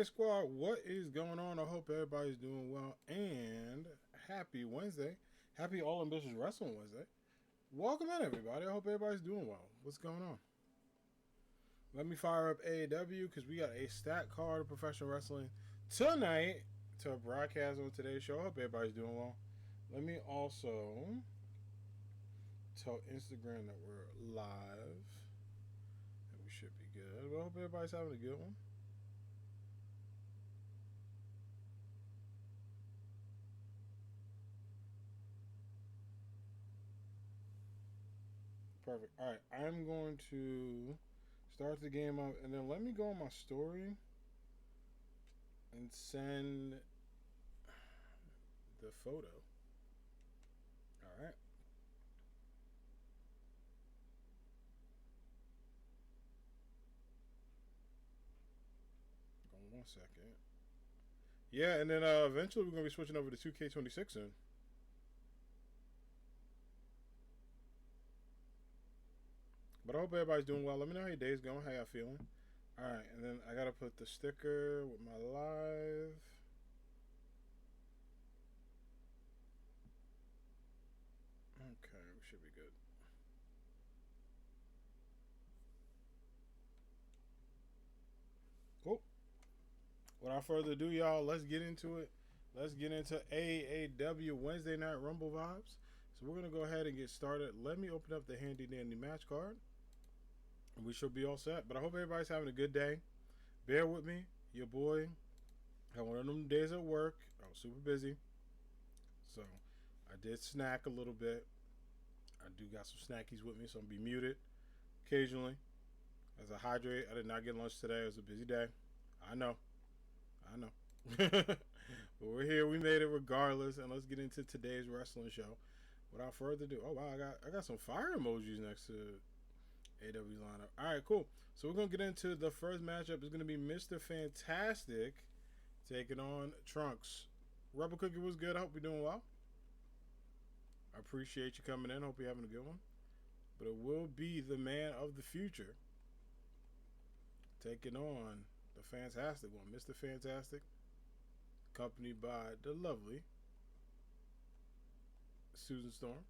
Hey squad, what is going on? I hope everybody's doing well and happy Wednesday. Happy All Ambitious Wrestling Wednesday. Welcome in everybody. I hope everybody's doing well. What's going on? Let me fire up AAW because we got a stat card of professional wrestling tonight to broadcast on today's show. I hope everybody's doing well. Let me also tell Instagram that we're live. And we should be good. Well, I hope everybody's having a good one. Perfect. All right, I'm going to start the game up, and then let me go on my story and send the photo. All right. Go on 1 second. Yeah, and then eventually we're going to be switching over to 2K26 soon. But I hope everybody's doing well. Let me know how your day's going, how y'all feeling. Alright, and then I gotta put the sticker with my live. Okay, we should be good. Cool. Without further ado, y'all, let's get into it. Let's get into AAW Wednesday Night Rumble vibes. So we're gonna go ahead and get started. Let me open up the handy dandy match card. And we should be all set. But I hope everybody's having a good day. Bear with me. Your boy had one of them days at work. I was super busy. So I did snack a little bit. I do got some snackies with me, so I'm going to be muted occasionally as I hydrate. I did not get lunch today. It was a busy day. I know. But we're here. We made it regardless. And let's get into today's wrestling show. Without further ado. Oh, wow. I got some fire emojis next to AW's lineup. Alright, cool. So we're going to get into the first matchup. It's going to be Mr. Fantastic taking on Trunks. Rebel Cookie was good. I hope you're doing well. I appreciate you coming in. Hope you're having a good one. But it will be the man of the future taking on the Fantastic one. Mr. Fantastic, accompanied by the lovely Susan Storm.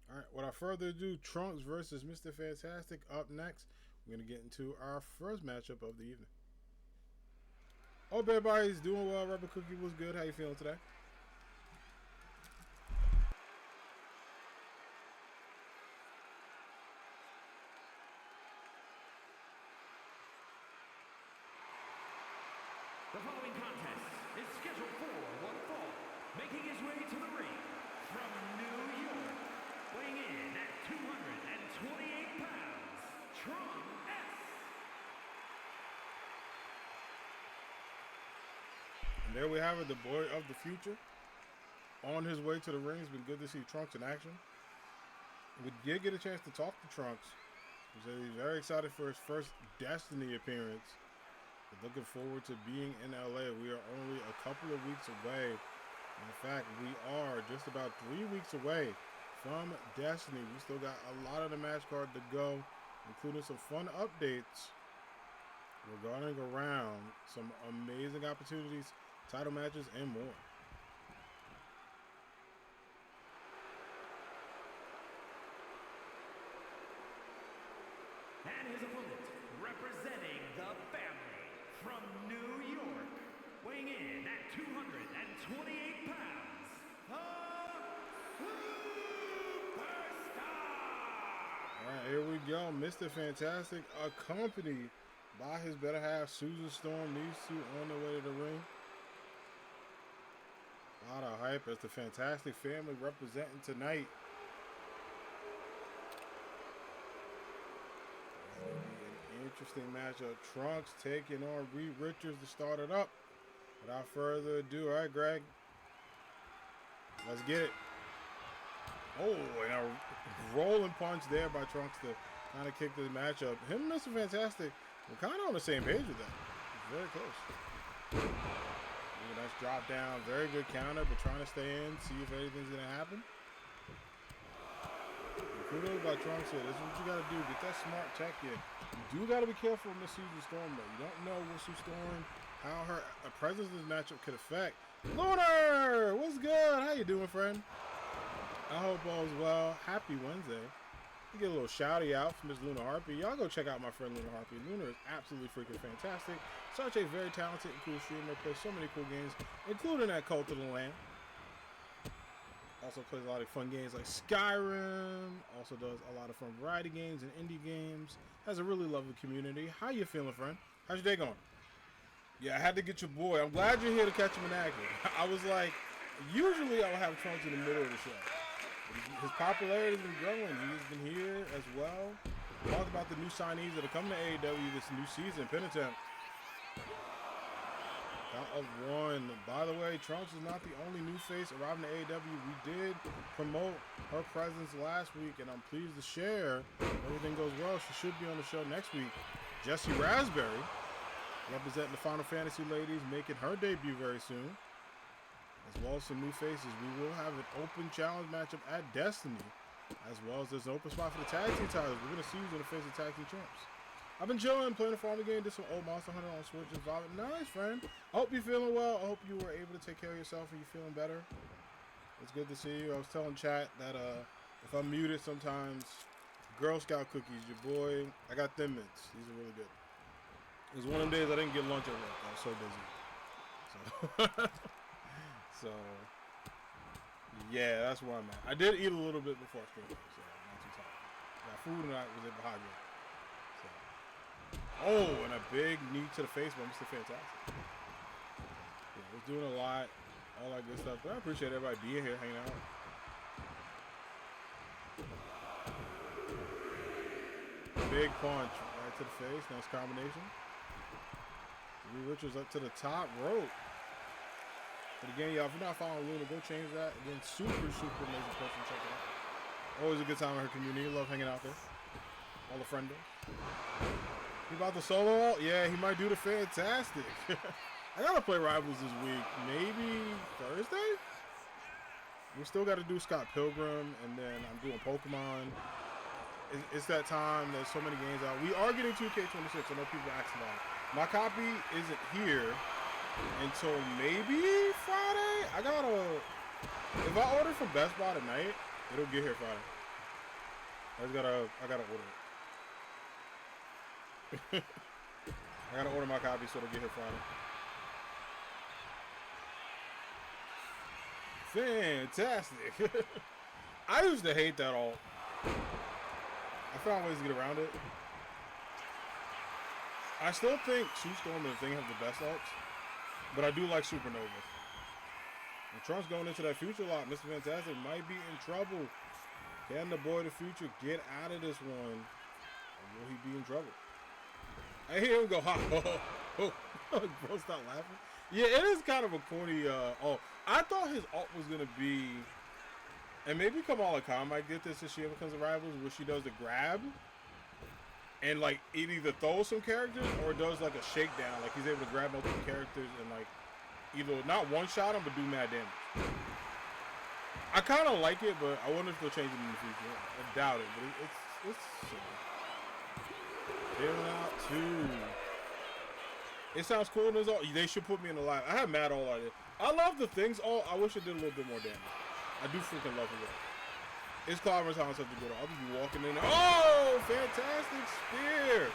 Alright, without further ado, Trunks versus Mr. Fantastic up next. We're going to get into our first matchup of the evening. Hope everybody's doing well. Rebel Cookie was good. How you feeling today? The following contest is scheduled for one fall, making his way to the ring from New York, weighing in at 228 pounds, Trunks S. And there we have it, the boy of the future. On his way to the ring. It's been good to see Trunks in action. We did get a chance to talk to Trunks. He said he's very excited for his first Destiny appearance. Looking forward to being in LA. We are only a couple of weeks away. In fact, we are just about 3 weeks away from Destiny. We still got a lot of the match card to go, including some fun updates regarding around some amazing opportunities, title matches, and more. And his opponent, representing the family from New York, weighing in at 228 pounds, the Superstar! All right, here we go. Mr. Fantastic, accompanied by his better half, Susan Storm. These two on their way to the ring. A lot of hype as the Fantastic family representing tonight. Interesting matchup. Trunks taking on Reed Richards to start it up. Without further ado, all right, Greg. Let's get it. Oh, and a rolling punch there by Trunks to kind of kick this matchup. Him and Mr. Fantastic were kind of on the same page with that. Very close. Ooh, nice drop down. Very good counter, but trying to stay in, see if anything's going to happen. kudos by Trunks here. This is what you got to do. Get that smart tech in. You do got to be careful with Miss Susan Storm, though. You don't know what Sue Storm, how her presence in this matchup could affect. Lunar! What's good? How you doing, friend? I hope all's well. Happy Wednesday. You get a little shouty out from Miss Luna Harpy. Y'all go check out my friend Luna Harpy. Luna is absolutely freaking fantastic. Such a very talented and cool streamer. Plays so many cool games, including that Cult of the Land. Also plays a lot of fun games like Skyrim. Also does a lot of fun variety games and indie games. Has a really lovely community. How you feeling, friend? How's your day going? Yeah, I had to get your boy. I'm glad you're here to catch him in action. I was like, usually I would have Trunks in the middle of the show. His popularity has been growing. He's been here as well. Talked about the new signees that are coming to AAW this new season. Penitent. Count of one. By the way, Trunks is not the only new face arriving to AAW. We did promote her presence last week, and I'm pleased to share. Everything goes well. She should be on the show next week. Jessie Raspberry, representing the Final Fantasy ladies, making her debut very soon. As well as some new faces. We will have an open challenge matchup at Destiny. As well as there's an open spot for the tag team titles. We're going to see who's going to face the tag team champs. I've been chilling, playing a farming game, did some old Monster Hunter on Switch and Violet. Nice, friend. I hope you're feeling well. I hope you were able to take care of yourself and you're feeling better. It's good to see you. I was telling chat that if I'm muted sometimes, Girl Scout cookies, your boy, I got them mints. These are really good. It was one of them days I didn't get lunch at work. I was so busy. So, yeah, that's where I'm at. I did eat a little bit before I streamed, so I'm not too tired. Got food and I was able to hydrate. So. Oh, and a big knee to the face by Mr. Fantastic. Yeah, was doing a lot, all that good stuff. But I appreciate everybody being here, hanging out. Big punch right to the face. Nice combination. Lee Richards up to the top rope. But again, y'all, if you're not following Luna, go change that. Again, super amazing person. Check it out. Always a good time in her community. Love hanging out there. All the friendos. He about to solo out? Yeah, he might do the Fantastic. I gotta play Rivals this week. Maybe Thursday? We still got to do Scott Pilgrim, and then I'm doing Pokemon. It's that time. There's so many games out. We are getting 2K26. I know people are asking about it. My copy isn't here until maybe Friday. If I order from Best Buy tonight, it'll get here Friday. I gotta order it. I gotta order my copy so it'll get here Friday. Fantastic. I used to hate that alt. I found ways to get around it. I still think Sue Storm and the Thing have the best alts. But I do like Supernova. And Trump's going into that future lot. Mr. Fantastic might be in trouble. Can the boy of the future get out of this one? Or will he be in trouble? I hear him go, ha, bro, stop laughing. Yeah, it is kind of a corny alt. I thought his alt was going to be, and maybe Kamala Khan might get this if she ever comes to Rivals, where she does the grab. And, like, it either throws some characters or does, like, a shakedown. Like, he's able to grab multiple characters and, like, either not one-shot them, but do mad damage. I kind of like it, but I wonder if they'll change it in the future. I doubt it, but it's silly. Bailing out, too. It sounds cool. They should put me in the live. I have mad all idea. I love the things all. I wish it did a little bit more damage. I do freaking love it. It's Clover's on such a good. I'll just be walking in there. Oh, fantastic spear!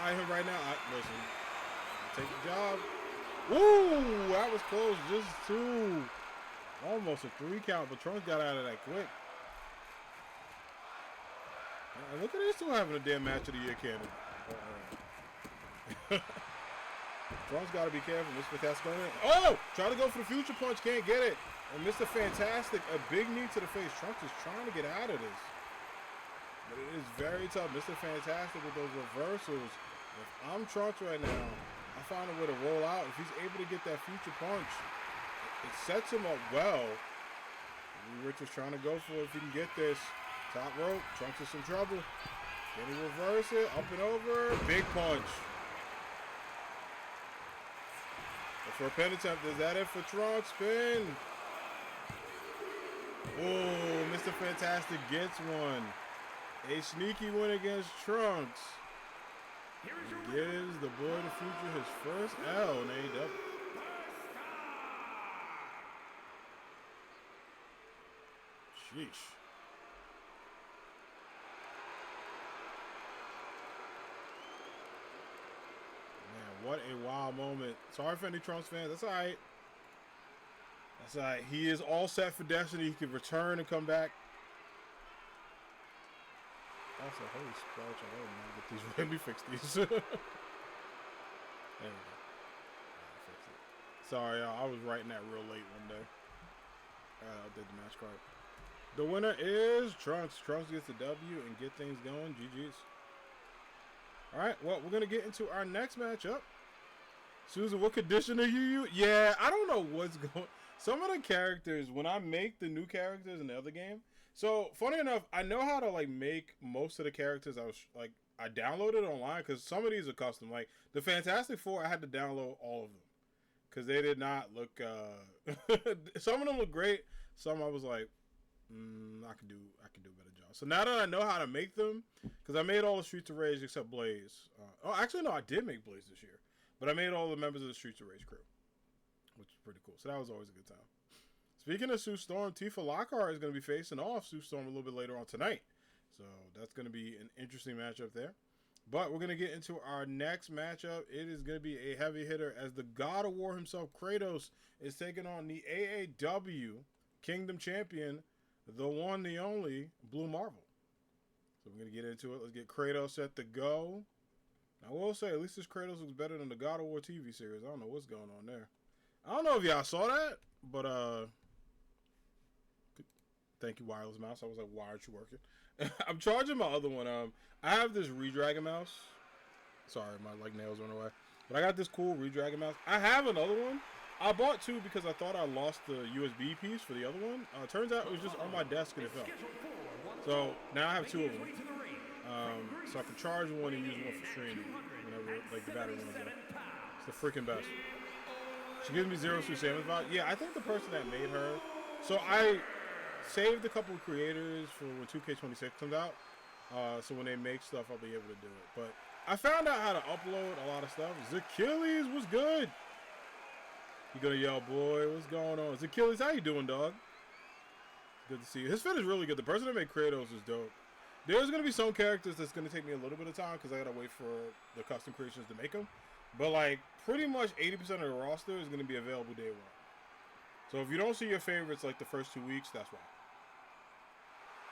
I him right now. Listen, take the job. Ooh, that was close. Just 2. Almost a 3 count, but Trunks got out of that quick. And look at these two having a damn match of the year cannon. Trunks got to be careful. Mr. Fantastic going in. Oh! Trying to go for the future punch. Can't get it. And Mr. Fantastic, a big knee to the face. Trunks is trying to get out of this. But it is very tough. Mr. Fantastic with those reversals. If I'm Trunks right now, I find a way to roll out. If he's able to get that future punch, it sets him up well. Richards trying to go for it if he can get this. Top rope. Trunks is in trouble. Can he reverse it? Up and over. Big punch. But for a pin attempt, is that it for Trunks? Pin. Oh, Mr. Fantastic gets one. A sneaky win against Trunks. Here is your Gives the boy of the future his first L in AAW. Sheesh. Man, what a wild moment. Sorry for any Trunks fans. That's all right. That's all right. He is all set for Destiny. He can return and come back. Also, holy splotch. I don't know. Get these. Let me fix these. There we go. Fix it. Sorry, y'all. I was writing that real late one day. I did the match card. The winner is Trunks. Trunks gets the W and get things going. GG's. All right. Well, we're going to get into our next matchup. Susan, what condition are you? Yeah, I don't know what's going. Some of the characters, when I make the new characters in the other game. So, funny enough, I know how to, like, make most of the characters I downloaded online because some of these are custom. Like, the Fantastic Four, I had to download all of them because they did not look, some of them look great. Some I was like, I can do a better job. So now that I know how to make them, because I made all the Streets of Rage except Blaze. Actually, no, I did make Blaze this year. But I made all the members of the Streets of Rage crew, which is pretty cool. So that was always a good time. Speaking of Sue Storm, Tifa Lockhart is going to be facing off Sue Storm a little bit later on tonight. So that's going to be an interesting matchup there. But we're going to get into our next matchup. It is going to be a heavy hitter as the God of War himself, Kratos, is taking on the AAW Kingdom Champion, the one, the only, Blue Marvel. So we're going to get into it. Let's get Kratos set to go. I will say, at least this Kratos looks better than the God of War TV series. I don't know what's going on there. I don't know if y'all saw that, but thank you, Wireless Mouse. I was like, why aren't you working? I'm charging my other one. I have this Redragon mouse. Sorry, my nails went away. But I got this cool Redragon mouse. I have another one. I bought two because I thought I lost the USB piece for the other one. Turns out it was just on my desk and it fell. So now I have two of them. So I can charge one and use one for streaming whenever the battery runs out. It's the freaking best. She gives me 0 through 7 vibe. Yeah, I think the person that made her. So I saved a couple of creators for when 2K26 comes out. So when they make stuff, I'll be able to do it. But I found out how to upload a lot of stuff. Zachilles was good. You gonna yell, boy, what's going on? Zachilles, how you doing, dog? Good to see you. His fit is really good. The person that made Kratos is dope. There's going to be some characters that's going to take me a little bit of time because I got to wait for the custom creations to make them. But, pretty much 80% of the roster is going to be available day one. So if you don't see your favorites, the first 2 weeks, that's why.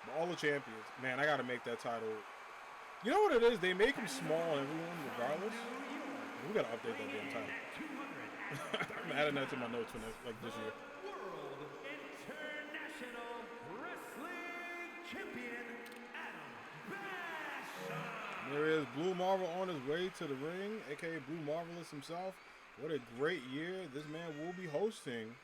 But all the champions. Man, I got to make that title. You know what it is? They make them small on everyone regardless. We got to update that damn title. I'm adding that to my notes for this year. World International Wrestling Champion Adam Bash. There is Blue Marvel on his way to the ring, aka Blue Marvelous himself. What a great year. This man will be hosting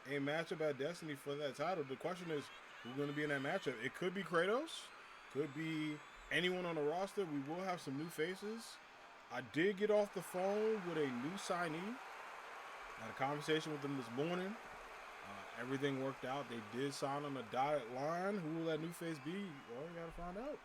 a matchup at Destiny for that title. The question is, who's going to be in that matchup? It could be Kratos, could be anyone on the roster. We will have some new faces. I did get off the phone with a new signee. I had a conversation with them this morning. Everything worked out. They did sign on the dotted line. Who will that new face be? Well, you got to find out.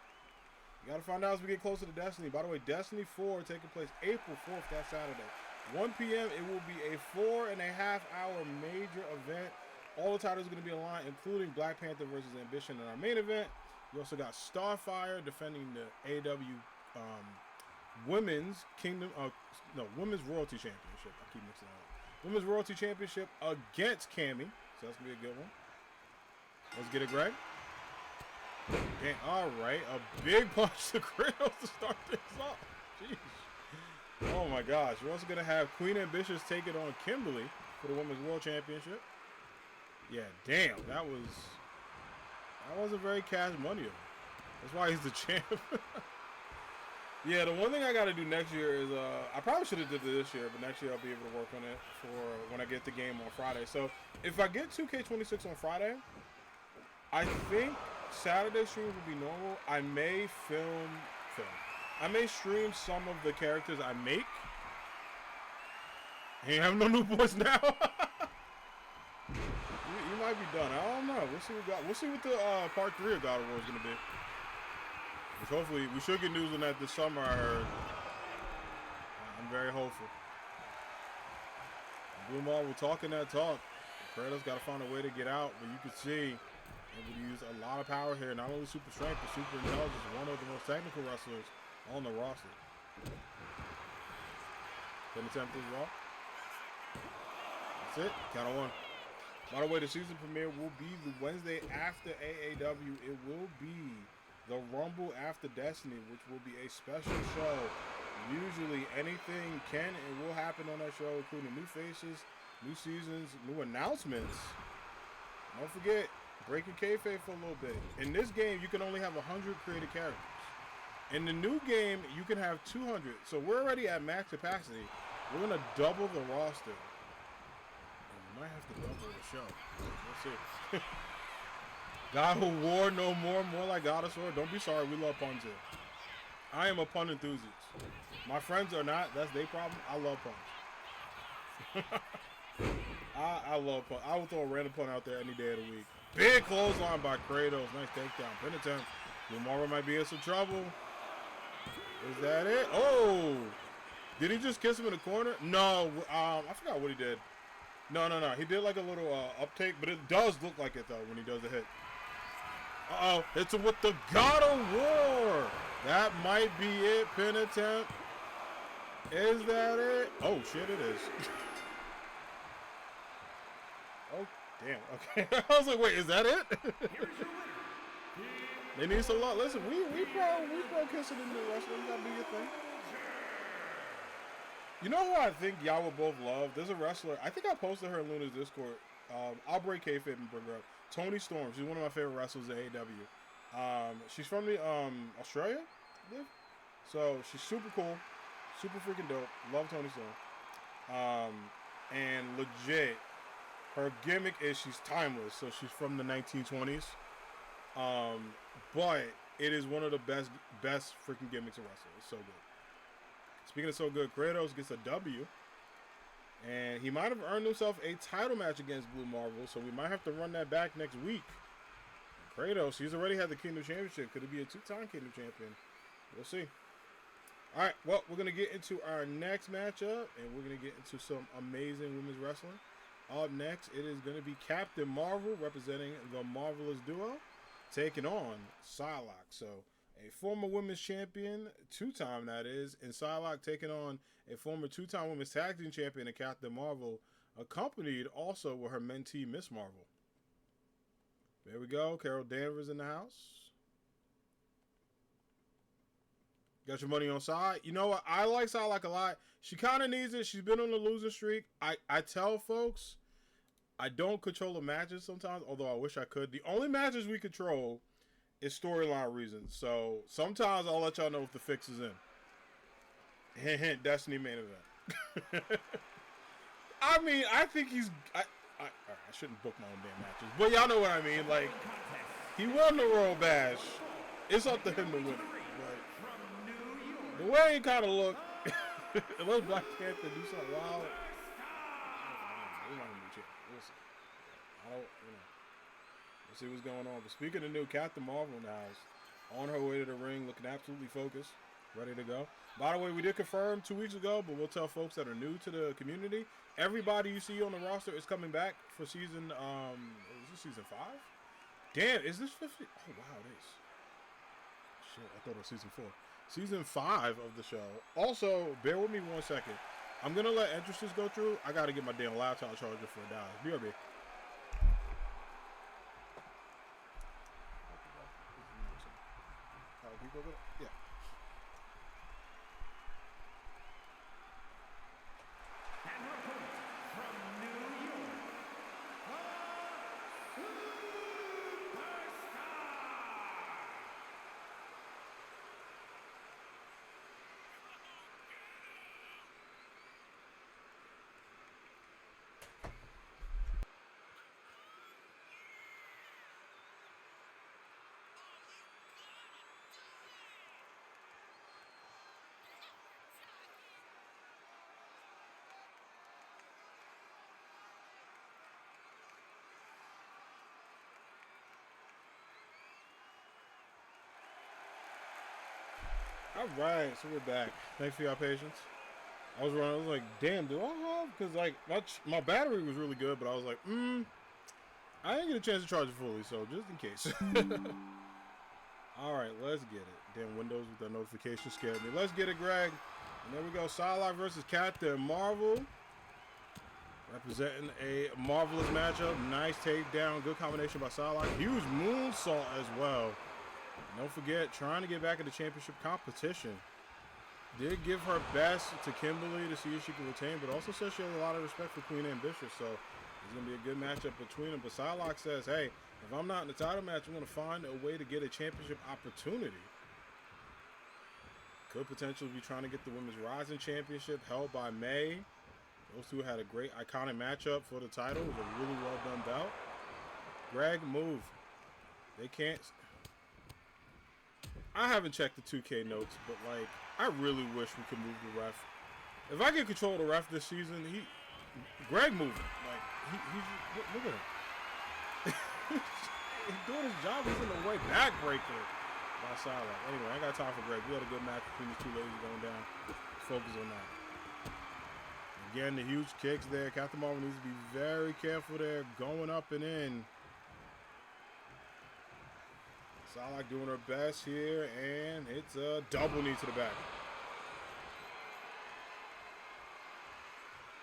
You got to find out as we get closer to Destiny. By the way, Destiny 4 taking place April 4th, that Saturday. 1 p.m. It will be a 4.5-hour major event. All the titles are going to be aligned, including Black Panther versus Ambition in our main event. You also got Starfire defending the AAW Women's Women's Royalty Championship. I keep mixing it up. Women's Royalty Championship against Cammy. So that's going to be a good one. Let's get it, Greg. Damn, all right. A big punch to Kratos to start things off. Jeez. Oh, my gosh. We're also going to have Queen Ambitious take it on Kimberly for the Women's World Championship. Yeah, damn. That wasn't very cash money. That's why he's the champ. Yeah, the one thing I got to do next year is, I probably should have did it this year, but next year I'll be able to work on it for when I get the game on Friday. So if I get 2K26 on Friday, I think Saturday streams will be normal. I may I may stream some of the characters I make. Ain't have no new boys now. you might be done. I don't know. We'll see what the part 3 of God of War is gonna be. Which hopefully we should get news on that this summer. I heard. I'm very hopeful. Blue Marvel talking that talk. Kratos got to find a way to get out, but you can see it would use a lot of power here. Not only super strength, but super intelligence. One of the most technical wrestlers on the roster. Pin attempt as well. That's it. Count on one. By the way, the season premiere will be the Wednesday after AAW. It will be the Rumble After Destiny, which will be a special show. Usually anything can and will happen on that show, including new faces, new seasons, new announcements. Don't forget, breaking kayfabe for a little bit. In this game, you can only have 100 created characters. In the new game, you can have 200. So we're already at max capacity. We're going to double the roster. And we might have to double the show. Let's see. God of War, no more. More like God of Sword. Don't be sorry. We love puns here. I am a pun enthusiast. My friends are not. That's their problem. I love puns. I love puns. I will throw a random pun out there any day of the week. Big clothesline by Kratos. Nice takedown. Pin attempt. Lumara might be in some trouble. Is that it? Oh! Did he just kiss him in the corner? No. I forgot what he did. No. He did like a little uptake, but it does look like it, though, when he does the hit. Uh-oh. Hits him with the God of War. That might be it. Pin attempt. Is that it? Oh, shit, it is. Oh, damn. Okay. I was like, wait, is that it? They need some luck. Listen, we pro kissing in the wrestling. You gotta do your thing. You know who I think y'all would both love? There's a wrestler. I think I posted her in Luna's Discord. I'll break kayfabe and bring her up. Toni Storm. She's one of my favorite wrestlers at AAW. She's from the Australia, I believe. So she's super cool, super freaking dope. Love Toni Storm. And legit, her gimmick is she's timeless. So she's from the 1920s. But it is one of the best freaking gimmicks of wrestling. It's so good. Speaking of so good, Kratos gets a W. And he might have earned himself a title match against Blue Marvel, so we might have to run that back next week. Kratos, he's already had the Kingdom Championship. Could it be a two-time Kingdom Champion? We'll see. All right, well, we're going to get into our next matchup, and we're going to get into some amazing women's wrestling. Up next, it is going to be Captain Marvel representing the Marvelous Duo, taking on Psylocke. So, a former women's champion, two-time that is, and Psylocke taking on a former two-time women's tag team champion in Captain Marvel, accompanied also with her mentee, Miss Marvel. There we go. Carol Danvers in the house. Got your money on Psy. You know what? I like Psylocke a lot. She kind of needs it. She's been on the losing streak. I tell folks, I don't control the matches sometimes, although I wish I could. The only matches we control is storyline reasons. So sometimes I'll let y'all know if the fix is in. Hint, hint, Destiny main event. I mean, I think he's... I shouldn't book my own damn matches. But y'all know what I mean. Like, he won the Royal Bash. It's up to him to win it. But the way he kind of looked, unless Black Panther do something wild, we're not going to be chill. We'll see. We'll see what's going on. But speaking of new, Captain Marvel in the house, on her way to the ring, looking absolutely focused, ready to go. By the way, we did confirm 2 weeks ago, but we'll tell folks that are new to the community, everybody you see on the roster is coming back for season, is this season 5? Damn, is this 50? Oh, wow, it is. Shit, I thought it was season 4. Season 5 of the show. Also, bear with me 1 second. I'm going to let entrances go through. I got to get my damn laptop charger for $1. BRB. Yeah. And her opponent from New York, All right, so we're back. Thanks for your patience. I was running. I was like, damn, do I have? Because like my battery was really good, but I was like, I didn't get a chance to charge it fully, so just in case. All right, let's get it. Damn, Windows with that notification scared me. Let's get it, Greg. And there we go. Psylocke versus Captain Marvel. Representing a marvelous matchup. Nice takedown. Good combination by Psylocke. Huge moonsault as well. Don't forget, trying to get back in the championship competition. Did give her best to Kimberly to see if she could retain, but also says she has a lot of respect for Queen Ambitious, so it's going to be a good matchup between them. But Psylocke says, hey, if I'm not in the title match, I'm going to find a way to get a championship opportunity. Could potentially be trying to get the Women's Rising Championship held by May. Those two had a great iconic matchup for the title. It was a really well done bout. Greg, move. They can't. I haven't checked the 2K notes, but like, I really wish we could move the ref. If I get control of the ref this season, Greg moving. Like, look at him. He's doing his job. He's in the way. Backbreaker by Psylocke. Anyway, I got time for Greg. We had a good match between these two ladies going down. Let's focus on that. Again, the huge kicks there. Captain Marvel needs to be very careful there. Going up and in. Psylocke doing her best here, and it's a double knee to the back.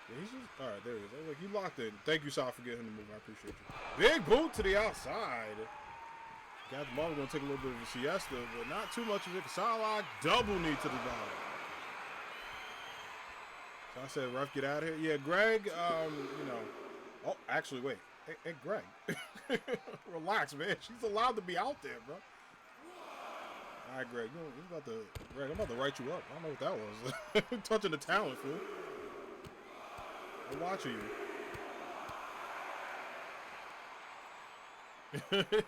Yeah, he's just, all right, there he is. I was like, he locked in. Thank you, Psylocke, for getting him to move. I appreciate you. Big boot to the outside. Captain Marvel going to take a little bit of a siesta, but not too much of it. Psylocke, double knee to the bottom. So I said, ref, get out of here. Yeah, Greg, you know. Oh, actually, wait. Hey, Greg. Relax, man. She's allowed to be out there, bro. All right, Greg. Greg, I'm about to write you up. I don't know what that was. Touching the talent, fool. I'm watching you.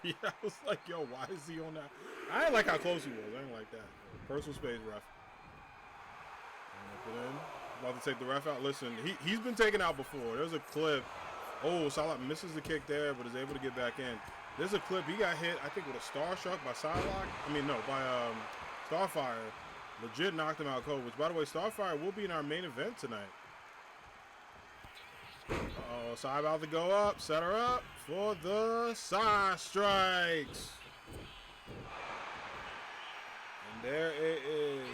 Yeah, I was like, yo, why is he on that? I didn't like how close he was. I didn't like that. Personal space, ref. Up and in. About to take the ref out. Listen, he's been taken out before. There's a clip. Oh, Psylocke misses the kick there, but is able to get back in. There's a clip. He got hit, I think, with a Star Struck by Psylocke. I mean, no, by Starfire. Legit knocked him out cold, which, by the way, Starfire will be in our main event tonight. Uh-oh, Psy about to go up. Set her up for the side strikes. And there it is.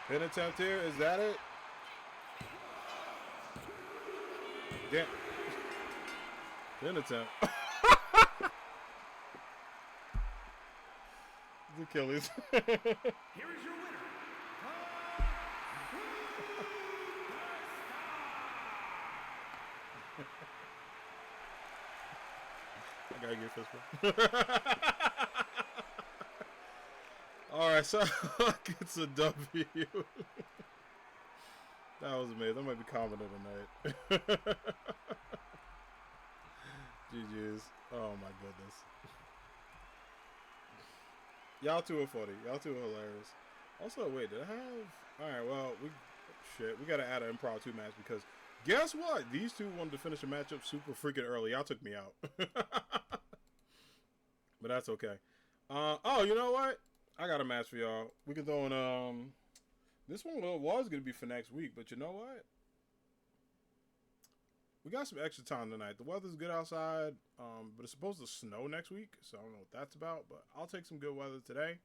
Pin attempt here. Is that it? Damn. Pin attempt. The Achilles. Here is your winner. I gotta get this one. Alright, so it's a W. That was amazing. That might be common tonight. GG's. Oh my goodness. Y'all two are funny. Y'all two are hilarious. Also, wait, did I have... Alright, well, we gotta add an improv 2 match because guess what? These two wanted to finish the matchup super freaking early. Y'all took me out. But that's okay. Oh, you know what? I got a match for y'all. We can throw in, this one was going to be for next week, but you know what? We got some extra time tonight. The weather's good outside, but it's supposed to snow next week, so I don't know what that's about, but I'll take some good weather today.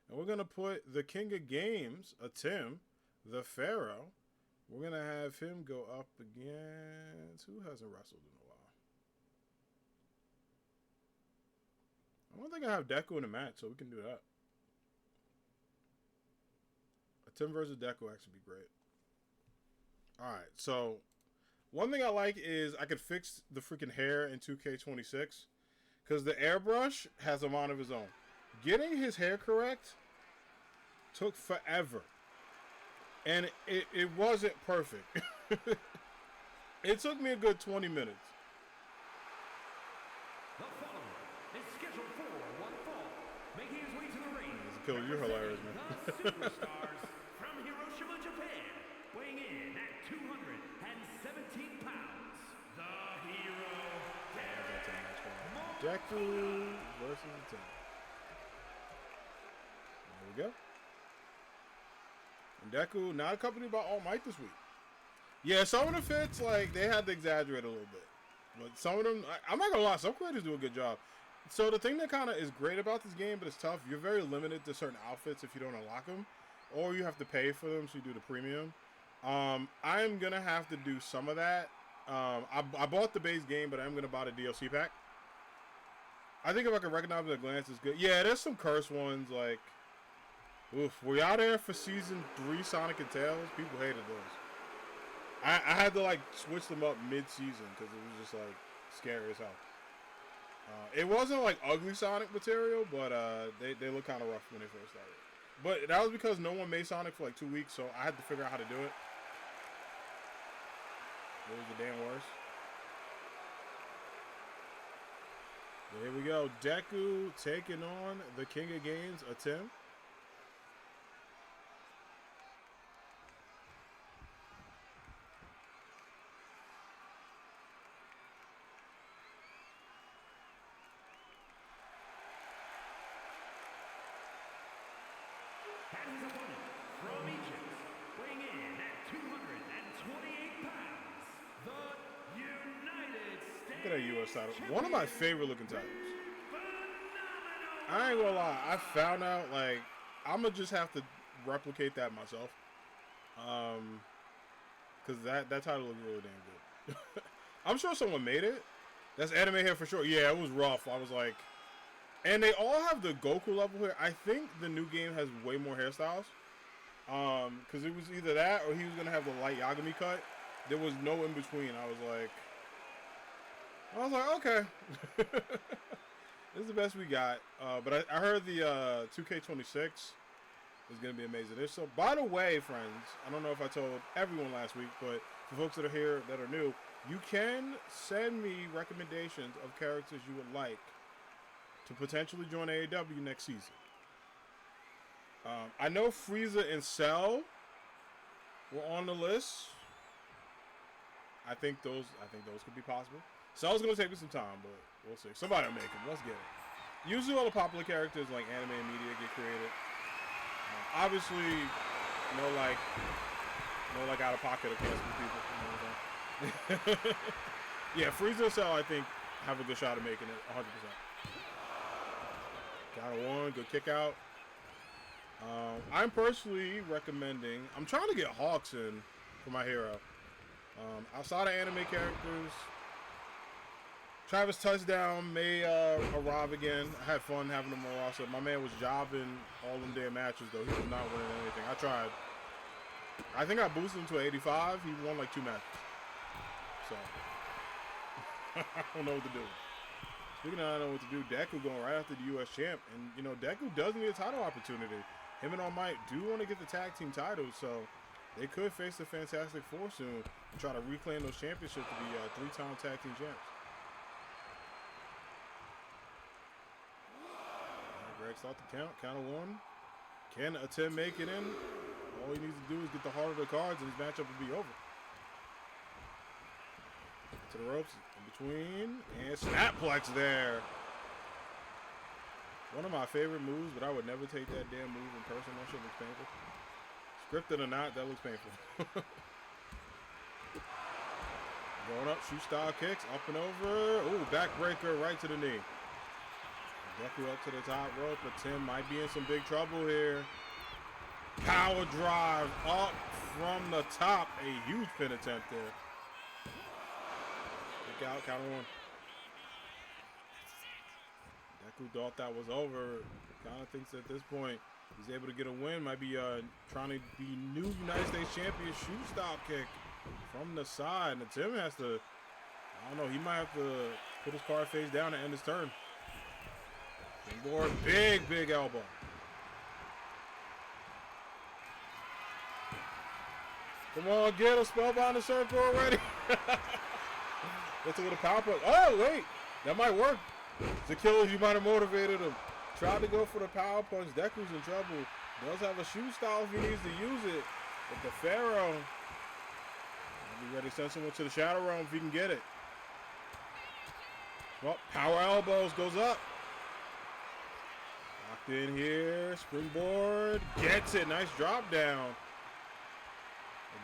And we're going to put the King of Games, Tim, the Pharaoh. We're going to have him go up against... Who hasn't wrestled in a while? I don't think I have Deku in the match, so we can do that. A Tim versus Deku actually be great. Alright, so... One thing I like is I could fix the freaking hair in 2K26 because the airbrush has a mind of his own. Getting his hair correct took forever. And it wasn't perfect. It took me a good 20 minutes. The following is scheduled for one fall, making his way to the ring. Killer, you're hilarious, man. The superstars from Hiroshima, Japan, weighing in at 217 pounds, the hero, Deku versus the Tim. There we go. Deku not accompanied by All Might this week. Yeah, some of the fits, like, they had to exaggerate a little bit. But some of them, I'm not going to lie, some creators do a good job. So the thing that kind of is great about this game, but it's tough, you're very limited to certain outfits if you don't unlock them. Or you have to pay for them, so you do the premium. I'm going to have to do some of that. I bought the base game, but I'm going to buy the DLC pack. I think if I can recognize them at a glance, it's good. Yeah, there's some cursed ones, like... Oof, were y'all there for Season 3 Sonic and Tails? People hated those. I had to, like, switch them up mid-season because it was just, like, scary as hell. It wasn't, like, ugly Sonic material, but they looked kind of rough when they first started. But that was because no one made Sonic for, like, 2 weeks, so I had to figure out how to do it. It was the damn worst. Here we go. Deku taking on the King of Games, a Tim. And his opponent from Egypt, weighing in at 228 pounds, the United States. Look at that U.S. title. One of my favorite looking titles. I ain't gonna lie. I found out, like, I'm gonna just have to replicate that myself. Because that title looks really damn good. I'm sure someone made it. That's anime here for sure. Yeah, it was rough. I was like... And they all have the Goku level here. I think the new game has way more hairstyles. Because it was either that or he was going to have the light Yagami cut. There was no in between. I was like, okay. This is the best we got. But I heard the 2K26 is going to be amazing. So, by the way, friends, I don't know if I told everyone last week, but for folks that are here that are new, you can send me recommendations of characters you would like to potentially join AAW next season. I know Frieza and Cell were on the list. I think those could be possible. Cell's gonna take me some time, but we'll see. Somebody will make them. Let's get it. Usually all the popular characters like anime and media get created. Obviously, no like out of pocket or canceled people. You know what I'm saying? Yeah, Frieza and Cell I think have a good shot of making it 100%. Got a one, good kick out. I'm personally recommending... I'm trying to get Hawks in for my hero. Outside of anime characters, Travis Touchdown may arrive again. I had fun having him on roster. My man was jobbing all them damn matches, though. He was not winning anything. I tried. I think I boosted him to 85. He won like 2 matches. So, I don't know what to do. Speaking of I don't know what to do, Deku going right after the U.S. champ. And, you know, Deku does need a title opportunity. Him and All Might do want to get the tag team titles, so they could face the Fantastic Four soon and try to reclaim those championships to be 3-time tag team champs. Greg start the count. Count of 1. Can a Tim make it in? All he needs to do is get the heart of the cards and his matchup will be over. To the ropes, in between, and Snapplex there. One of my favorite moves, but I would never take that damn move in person. That shit looks painful. Scripted or not, that looks painful. Going up, shoot style kicks, up and over. Ooh, backbreaker right to the knee. Deku up to the top rope, but Tim might be in some big trouble here. Power drive up from the top. A huge pin attempt there. Kick out, count of 1. Deku thought that was over. Kind of thinks at this point he's able to get a win. Might be trying to be new United States champion. Shoot style kick from the side. And Tim has to, I don't know, he might have to put his card face down and end his turn. Springboard, big elbow. Come on, get a spellbound circle already. Let's look at the power punch. Oh, wait. That might work. The killers, you might have motivated him. Tried to go for the power punch. Deku's in trouble. Does have a shoot style if he needs to use it. But the Pharaoh, I'll be ready to send someone to the Shadow Realm if he can get it. Well, power elbows goes up. Locked in here. Springboard. Gets it. Nice drop down.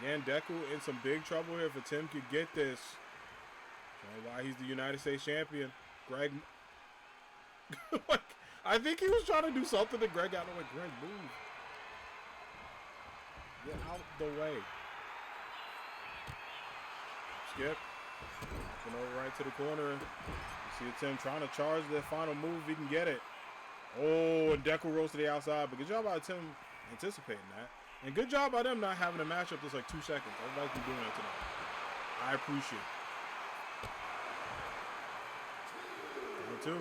Again, Deku in some big trouble here if Tim could get this. Showing why he's the United States champion. Greg. Like, I think he was trying to do something that Greg got away. Greg, move. Get out the way. Skip. Walking over right to the corner. You see Tim trying to charge the final move if he can get it. Oh, and Deku rolls to the outside. But good job by Tim anticipating that. And good job by them not having a matchup that's like 2 seconds. Everybody's been doing that tonight. I appreciate it. Number 2.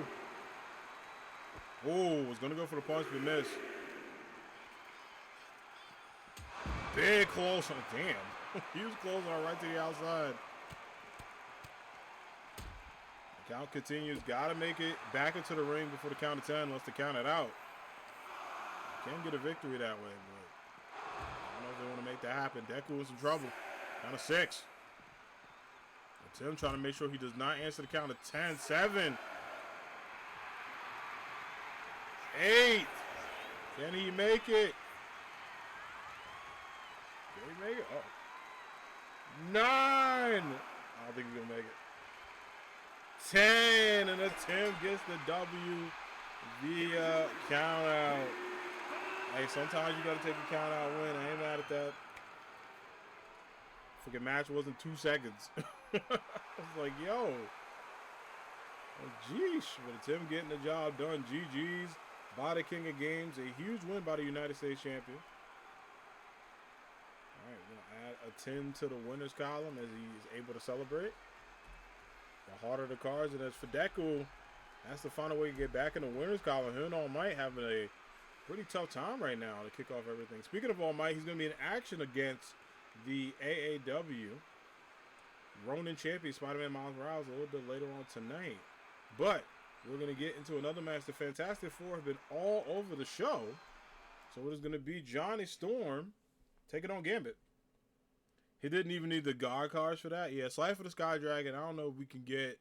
Oh, was going to go for the punch, but missed. Big close. Oh, damn. He was closing right to the outside. The count continues. Got to make it back into the ring before the count of 10. Wants to count it out. Can get a victory that way, but I don't know if they want to make that happen. Deku in some trouble. Count of 6. And Tim trying to make sure he does not answer the count of 10. 7. 8. Can he make it? Can he make it? Oh. 9. I don't think he's going to make it. 10. And a Tim gets the W via count out. Hey, sometimes you got to take a count out win. I ain't mad at that. Freaking match wasn't 2 seconds. I was like, yo. Oh, geesh. But Tim getting the job done. GG's by the King of Games. A huge win by the United States champion. All right, we're going to add a 10 to the winner's column as he is able to celebrate. The harder the cards. And as for Deku, that's the final way to get back in the winner's column. Him and All Might having a pretty tough time right now to kick off everything. Speaking of All Might, he's going to be in action against the AAW Ronin champion Spider-Man Miles Morales a little bit later on tonight. But we're going to get into another match. The Fantastic Four have been all over the show. So it is going to be Johnny Storm taking on Gambit. He didn't even need the guard cards for that. Yeah, Slice for the Sky Dragon. I don't know if we can get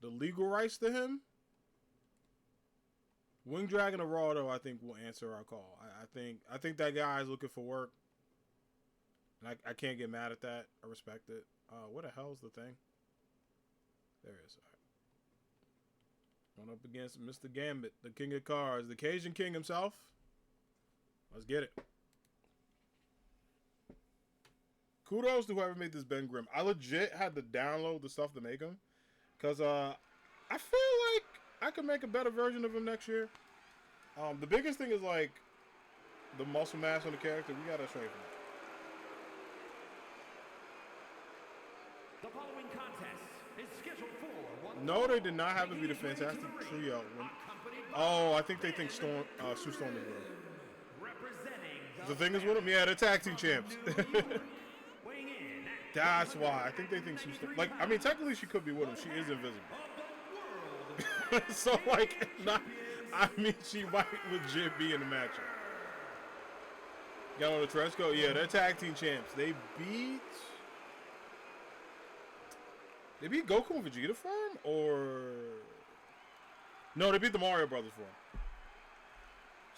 the legal rights to him. Wing Dragon or Raw, though, I think will answer our call. I think that guy is looking for work. And I can't get mad at that. I respect it. What the hell's the thing? There it is. All right. Going up against Mr. Gambit, the King of Cards, the Cajun King himself. Let's get it. Kudos to whoever made this Ben Grimm. I legit had to download the stuff to make him. Because I feel like I could make a better version of him next year. The biggest thing is like the muscle mass on the character. We gotta straighten it. The following contest is scheduled for one. No, they did not have it be the Fantastic Trio. Oh, I think they think Storm, Sue Storm is with him. The thing is with him, yeah, they're tag team champs. That's why I think they think Sue Storm. Like, I mean, technically she could be with him. She is invisible. So, like, not. I mean, she might legit be in the matchup. Got on the Tresco? Yeah, they're tag team champs. They beat Goku and Vegeta for him? Or... No, they beat the Mario Brothers for him.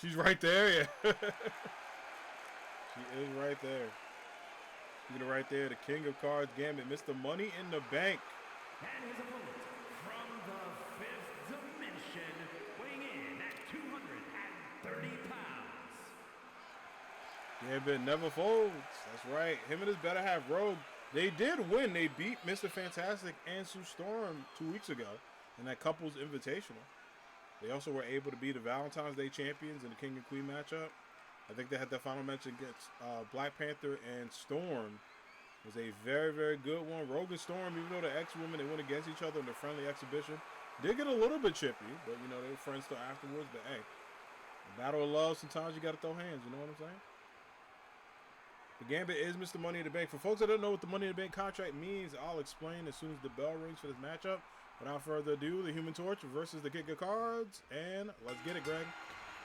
She's right there, yeah. She is right there. She's right there. The King of Cards Gambit. Mr. Money in the Bank. And his opponent from the fifth dimension, weighing in at 230 pounds. Gambit never folds. That's right. Him and his better half Rogue. They did win. They beat Mr. Fantastic and Sue Storm 2 weeks ago in that couples invitational. They also were able to be the Valentine's Day champions in the King and Queen matchup. I think they had that final match against Black Panther and Storm. It was a very, very good one. Rogue and Storm, even though they're ex-women, they went against each other in the friendly exhibition. Did get a little bit chippy, but, you know, they were friends still afterwards. But, hey, the battle of love, sometimes you got to throw hands. You know what I'm saying? The Gambit is Mr. Money in the Bank. For folks that don't know what the Money in the Bank contract means, I'll explain as soon as the bell rings for this matchup. Without further ado, the Human Torch versus the King of Cards. And let's get it, Greg.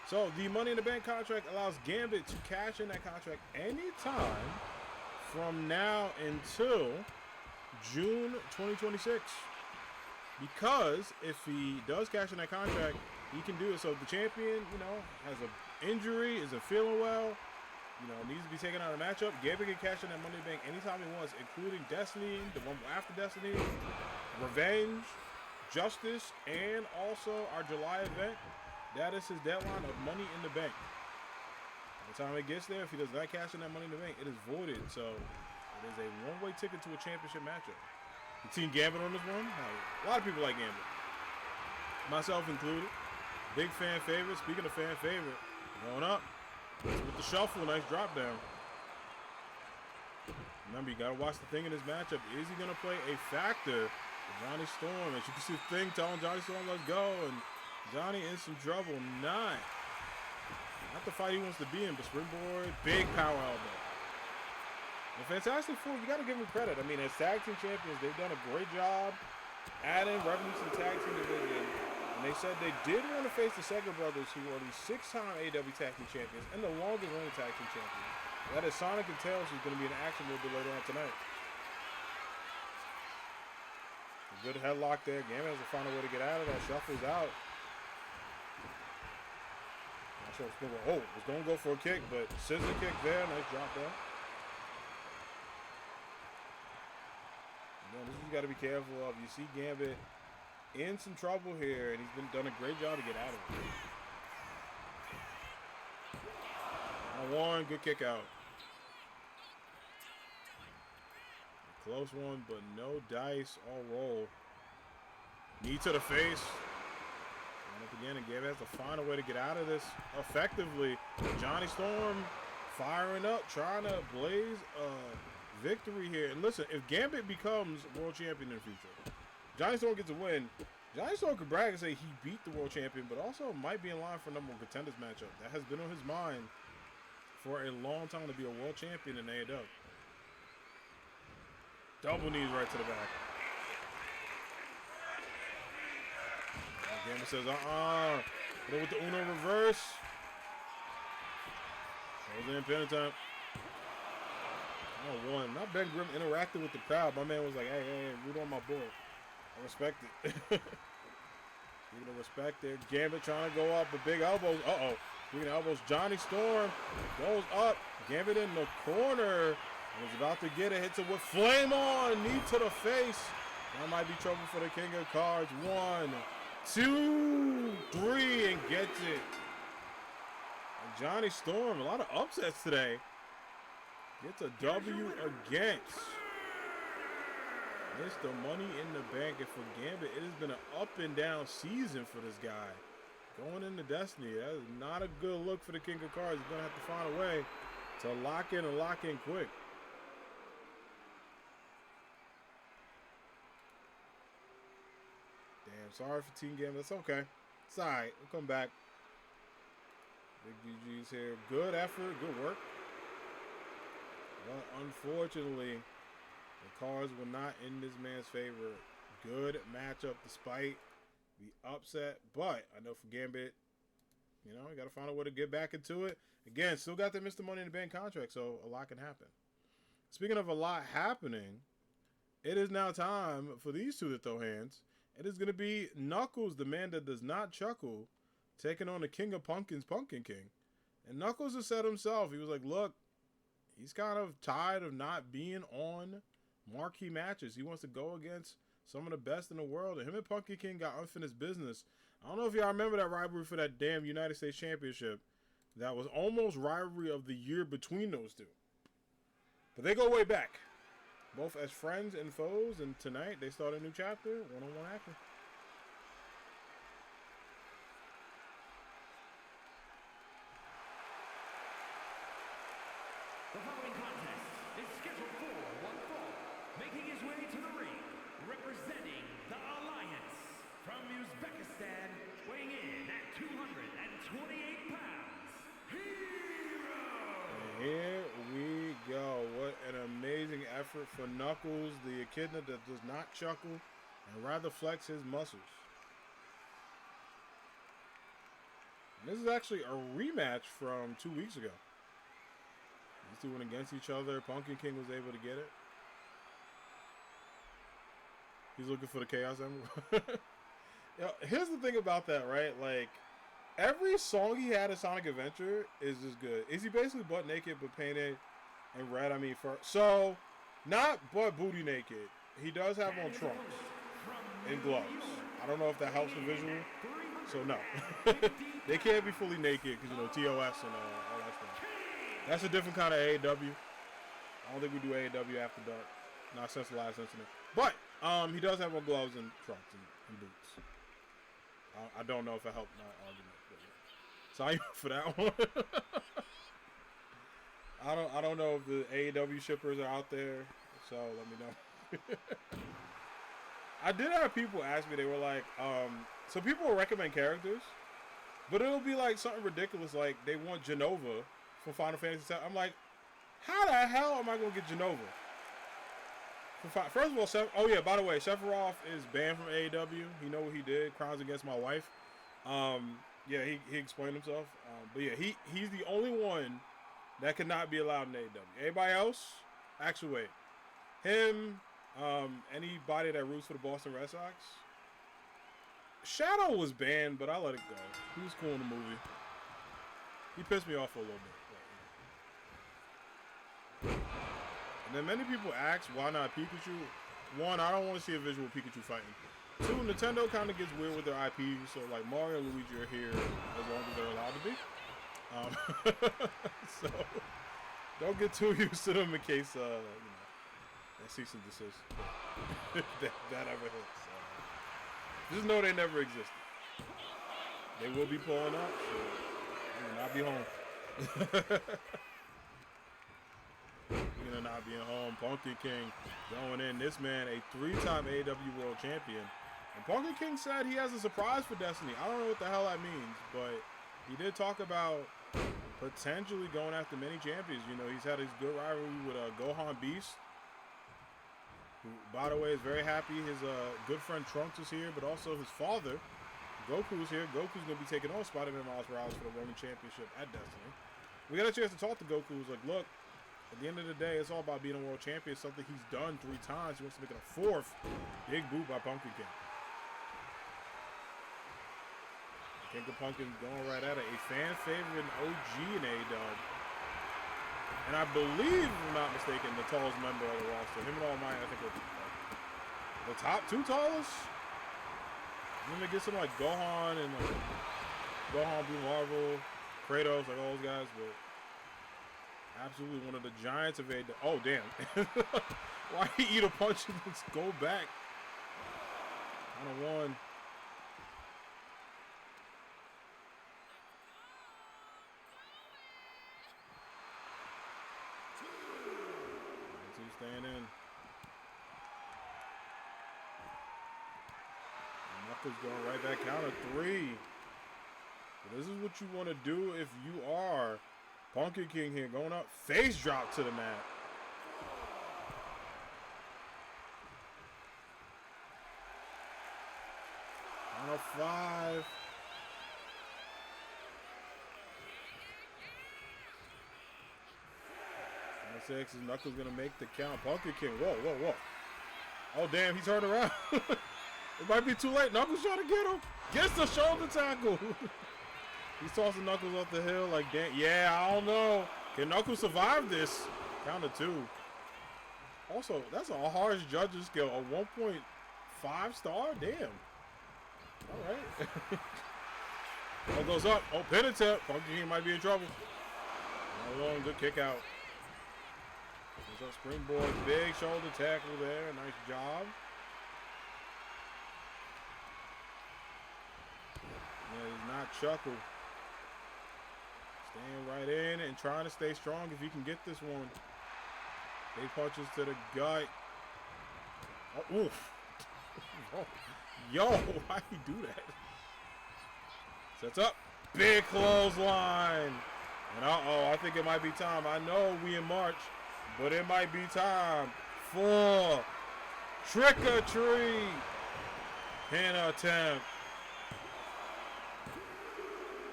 So, the Money in the Bank contract allows Gambit to cash in that contract anytime from now until June 2026. Because if he does cash in that contract, he can do it. So, if the champion, you know, has an injury, isn't feeling well, needs to be taken out of the matchup. Gambit can cash in that Money in the Bank anytime he wants, including Destiny, the one after Destiny, Revenge, Justice, and also our July event. That is his deadline of Money in the Bank. By the time it gets there, if he does not cash in that Money in the Bank, it is voided. So it is a one-way ticket to a championship matchup. You seen Gambit on this one? A lot of people like Gambit, myself included. Big fan favorite. Speaking of fan favorite, going up with the shuffle. Nice drop down. Remember, you got to watch the Thing in this matchup. Is he going to play a factor for Johnny Storm? As you can see, the Thing telling Johnny Storm, let's go. And Johnny in some trouble. Not the fight he wants to be in, but springboard, big power elbow. The Fantastic Four, you got to give them credit. I mean, as tag team champions, they've done a great job adding revenue to the tag team division. And they said they did want to face the Sega Brothers, who are the 6-time AAW tag team champions and the longest reigning tag team champions. That is Sonic and Tails, who's going to be in action a little bit later on tonight. A good headlock there. Gambit has to find a way to get out of that. Shuffles out. Not sure what's going. Oh, was going to go for a kick, but scissor kick there. Nice drop there. This is you got to be careful of. You see Gambit in some trouble here, and he's done a great job to get out of it. One good kick out. A close one, but no dice or roll. Knee to the face. And up again, and Gambit has to find a way to get out of this effectively. Johnny Storm firing up, trying to blaze victory here. And listen, if Gambit becomes world champion in the future, Johnny Storm gets a win. Johnny Storm could brag and say he beat the world champion, but also might be in line for number one contenders matchup. That has been on his mind for a long time, to be a world champion in AAW. Double knees right to the back. Gambit says, Hit it with the Uno reverse. Goes in, pin attempt. Oh, one. Not Ben Grimm interacted with the crowd. My man was like, hey, root on my boy. I respect it. Speaking of respect there, Gambit trying to go up with big elbows. Uh-oh. Speaking of elbows, Johnny Storm goes up. Gambit in the corner. And is about to get it. Hits it with Flame On. Knee to the face. That might be trouble for the King of Cards. 1, 2, 3, and gets it. And Johnny Storm, a lot of upsets today. Gets a W against Mr. Money in the Bank. And for Gambit, it has been an up and down season for this guy. Going into Destiny, that is not a good look for the King of Cards. He's going to have to find a way to lock in and lock in quick. Damn, sorry for Team Gambit. It's okay. It's all right. We'll come back. Big GG's here. Good effort. Good work. But unfortunately, the cards were not in this man's favor. Good matchup despite the upset. But I know for Gambit, you got to find a way to get back into it. Again, still got that Mr. Money in the Bank contract, so a lot can happen. Speaking of a lot happening, it is now time for these two to throw hands. It is going to be Knuckles, the man that does not chuckle, taking on the King of Pumpkins, Pumpkin King. And Knuckles has said himself, he was like, look, he's kind of tired of not being on marquee matches. He wants to go against some of the best in the world. And him and Pumpkin King got unfinished business. I don't know if y'all remember that rivalry for that damn United States Championship. That was almost rivalry of the year between those two. But they go way back. Both as friends and foes. And tonight they start a new chapter. One-on-one action. The following contest is scheduled for one fall. Making his way to the ring, representing the Alliance from Uzbekistan, weighing in at 228 pounds, Hero! And here we go. What an amazing effort for Knuckles, the echidna that does not chuckle and rather flex his muscles. And this is actually a rematch from 2 weeks ago. These two went against each other. Pumpkin King was able to get it. He's looking for the Chaos Emerald. Here's the thing about that, right? Like, Every song he had in Sonic Adventure is just good. Is he basically butt naked but painted in red? I mean, so not butt booty naked. He does have on trunks and gloves. I don't know if that helps the visual. So no, they can't be fully naked because TOS and all that stuff. That's a different kind of AAW. I don't think we do AAW after dark. Not since the last incident. But he does have on gloves and trunks and boots. I don't know if it helped my argument. Sorry for that one. I don't know if the AAW shippers are out there, so let me know. I did have people ask me. They were like, so people will recommend characters, but it'll be like something ridiculous, like they want Genova from Final Fantasy VII. I'm like, how the hell am I gonna get Genova? First of all, oh yeah, by the way, Sephiroth is banned from AAW. You know what he did? Crimes against my wife. Yeah, he explained himself. But yeah, he's the only one that cannot be allowed in AEW. Everybody else, actually wait. Him, anybody that roots for the Boston Red Sox. Shadow was banned, but I let it go. He was cool in the movie. He pissed me off for a little bit. And then many people ask, why not Pikachu? One, I don't want to see a visual Pikachu fighting. Two, Nintendo kind of gets weird with their IPs, so like Mario and Luigi are here as long as they're allowed to be. So don't get too used to them in case that cease and desist that ever hits. Just know they never existed. They will be pulling up, so they will not be home. Speaking of not being home, Pumpkin King going in. This man, a 3-time AEW World Champion. And Pumpkin King said he has a surprise for Destiny. I don't know what the hell that means, but he did talk about potentially going after many champions. He's had his good rivalry with Gohan Beast, who, by the way, is very happy. His good friend Trunks is here, but also his father, Goku's here. Goku's going to be taking on Spider-Man Miles Morales for the Roman Championship at Destiny. We got a chance to talk to Goku. He was like, look, at the end of the day, it's all about being a world champion. It's something he's done 3 times. He wants to make it a 4th. Big boot by Pumpkin King. King of Pumpkin going right at it. A fan favorite and OG in AEW. And I believe, if I'm not mistaken, the tallest member of the roster. Him and All Might, I think, are the top 2 tallest. Then they get some like Gohan and Gohan, Blue Marvel, Kratos, like all those guys, but absolutely one of the giants of AEW. Oh, damn. Why he eat a punch and just go back? 1-on-1. Staying in. Knuckles going right back counter 3. But this is what you want to do if you are Pumpkin King here. Going up. Face drop to the mat. Final 5. 6 is Knuckles gonna make the count. Pumpkin King. Whoa, whoa, whoa. Oh, damn, he turned around. It might be too late. Knuckles trying to get him. Gets the shoulder tackle. He's tossing Knuckles off the hill like, damn. Yeah, I don't know. Can Knuckles survive this? Count of 2. Also, that's a harsh judge's scale. A 1.5 star? Damn. All right. Ball goes up. Oh, pin attempt. Pumpkin King might be in trouble. Hold on, good kick out. Goes up springboard. Big shoulder tackle there. Nice job. That is not Chuckle. Staying right in and trying to stay strong if he can get this one. Big punches to the gut. Oh, oof. Yo, why'd he do that? Sets up. Big clothesline. And I think it might be time. I know we in March, but it might be time for Trick or Treat. Pin attempt.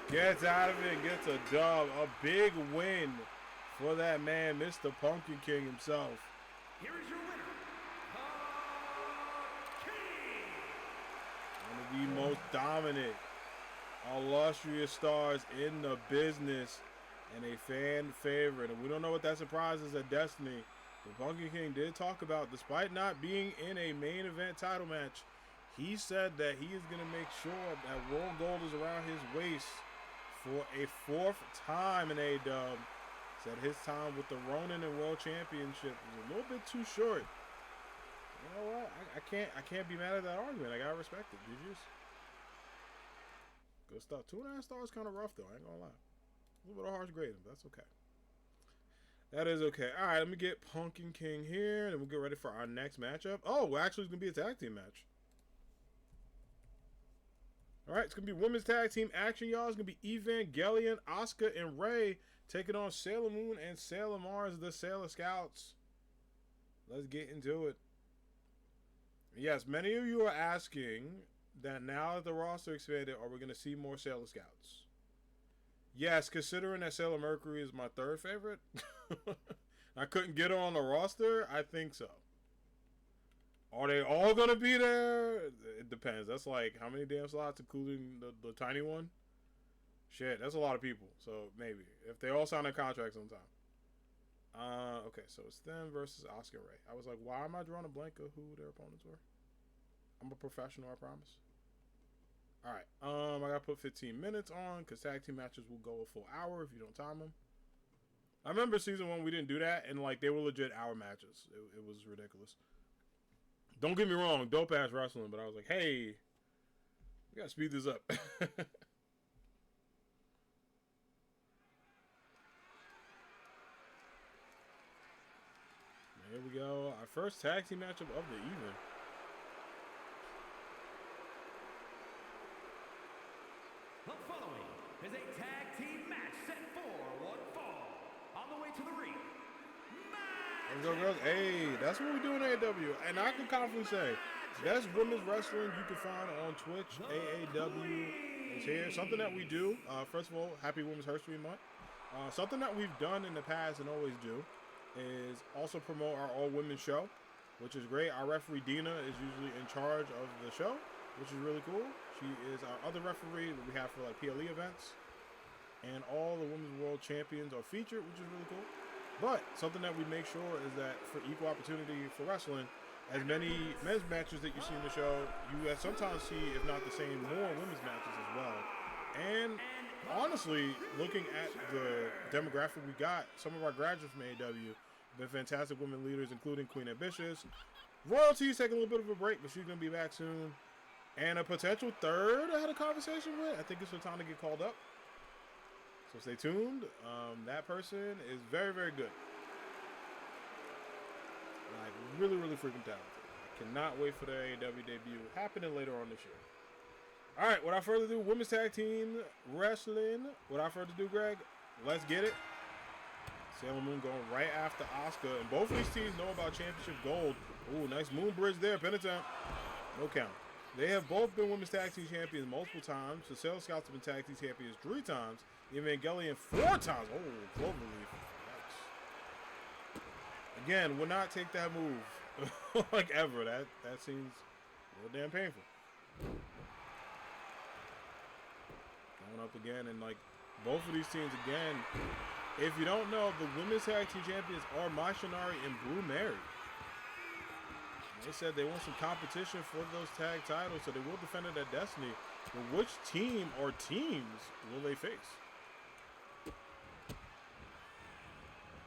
Gets out of it, gets a dub. A big win for that man, Mr. Pumpkin King himself. Here is your winner, the King. One of the most dominant illustrious stars in the business and a fan favorite. And we don't know what that surprise is at Destiny. But Pumpkin King did talk about, despite not being in a main event title match, he said that he is going to make sure that World Gold is around his waist for a 4th time in AAW. Said his time with the Ronin and World Championship was a little bit too short. You know what? I can't be mad at that argument. I gotta respect it. GG's. Good stuff. 2.5 stars kind of rough though. I ain't gonna lie. A little bit of harsh grading, but that's okay. That is okay. All right, let me get Pumpkin King here, and we'll get ready for our next matchup. Oh, actually, it's gonna be a tag team match. All right, it's gonna be women's tag team action, y'all. It's gonna be Evangelion, Asuka, and Ray taking on Sailor Moon and Sailor Mars, the Sailor Scouts. Let's get into it. Yes, many of you are asking that now that the roster expanded, are we going to see more Sailor Scouts? Yes, considering that Sailor Mercury is my 3rd favorite, I couldn't get her on the roster, I think so. Are they all going to be there? It depends. That's like how many damn slots, including the tiny one? Shit, that's a lot of people, so maybe. If they all sign a contract sometime. Okay, so it's them versus Asuka and Ray. I was like, why am I drawing a blank of who their opponents were? I'm a professional, I promise. Alright, I gotta put 15 minutes on, because tag team matches will go a full hour if you don't time them. I remember season 1 we didn't do that, and like they were legit hour matches. It was ridiculous. Don't get me wrong, dope ass wrestling, but I was like, hey, we gotta speed this up. Here we go. Our first tag team matchup of the evening. The following is a tag team match set for one fall. On the way to the ring. Let's go, girls. Hey, that's what we do in AAW. And I can confidently say, best women's wrestling you can find on Twitch. AAW is here. Something that we do. First of all, happy Women's History Month. Something that we've done in the past and always do is also promote our all-women show, which is great. Our referee, Dina, is usually in charge of the show, which is really cool. She is our other referee that we have for like PLE events. And all the Women's World Champions are featured, which is really cool. But something that we make sure is that for equal opportunity for wrestling, as many men's matches that you see in the show, you sometimes see, if not the same, more women's matches as well. And honestly, looking at the demographic we got, some of our graduates from AAW have been fantastic women leaders, including Queen Ambitious. Royalty's taking a little bit of a break, but she's going to be back soon. And a potential 3rd I had a conversation with. I think it's her time to get called up. So stay tuned. That person is very, very good. Like, really, really freaking talented. I cannot wait for their AAW debut happening later on this year. All right, without further ado, women's tag team wrestling. Without further ado, Greg, let's get it. Sailor Moon going right after Asuka. And both of these teams know about championship gold. Ooh, nice moon bridge there. Pin attempt. No count. They have both been women's tag team champions multiple times. The Sailor Scouts have been tag team champions 3 times. Evangelion 4 times. Oh, Cloverleaf. Yikes. Again, would not take that move. Like ever. That seems a little damn painful. Going up again, and like both of these teams again. If you don't know, the women's tag team champions are Mai Shinari and Blue Mary. They said they want some competition for those tag titles, so they will defend it at Destiny. But which team or teams will they face?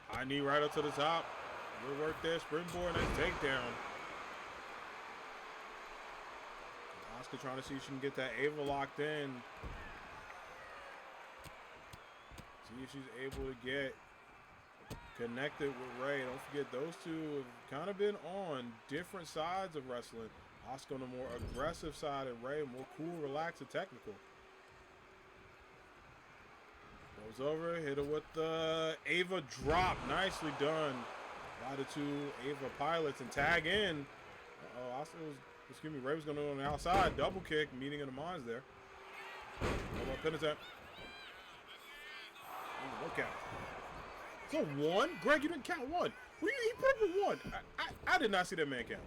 High knee right up to the top. Good work there. Springboard and takedown. Asuka trying to see if she can get that Ava locked in. See if she's able to get connected with Ray. Don't forget, those two have kind of been on different sides of wrestling. Asuka on the more aggressive side and Ray more cool, relaxed, and technical. Goes over, hit her with the Ava drop. Nicely done by the two Ava pilots and tag in. Uh-oh, Asuka was, excuse me, Ray was going to go on the outside. Double kick, meeting in the minds there. Pin attempt. Look out. It's a 1? Greg, you didn't count 1. He put up a 1. I did not see that man count.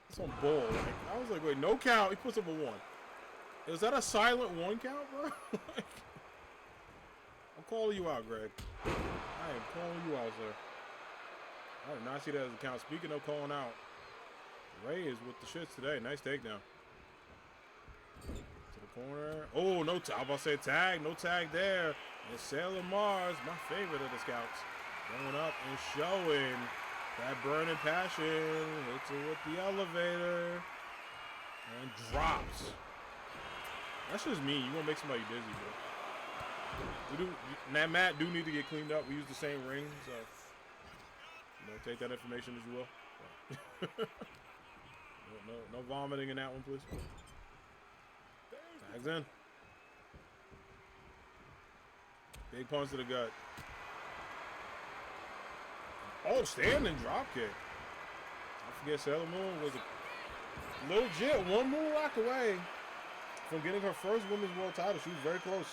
It's on bull. Like, I was like, wait, no count. He puts up a 1. Is that a silent one count, bro? Like, I'm calling you out, Greg. I am calling you out, sir. I did not see that as a count. Speaking of calling out, Ray is with the shits today. Nice takedown. To the corner. Oh, no. I was about to say tag. No tag there. And Sailor Mars, my favorite of the scouts, going up and showing that burning passion. Hits it with the elevator. And drops. That's just me. You want to make somebody dizzy, bro. That mat do need to get cleaned up. We use the same ring, so take that information as you will. No vomiting in that one, please. Tags in. Big punch to the gut. Oh, standing drop kick. I forget Sailor Moon was a legit one move lock away from getting her first women's world title. She was very close.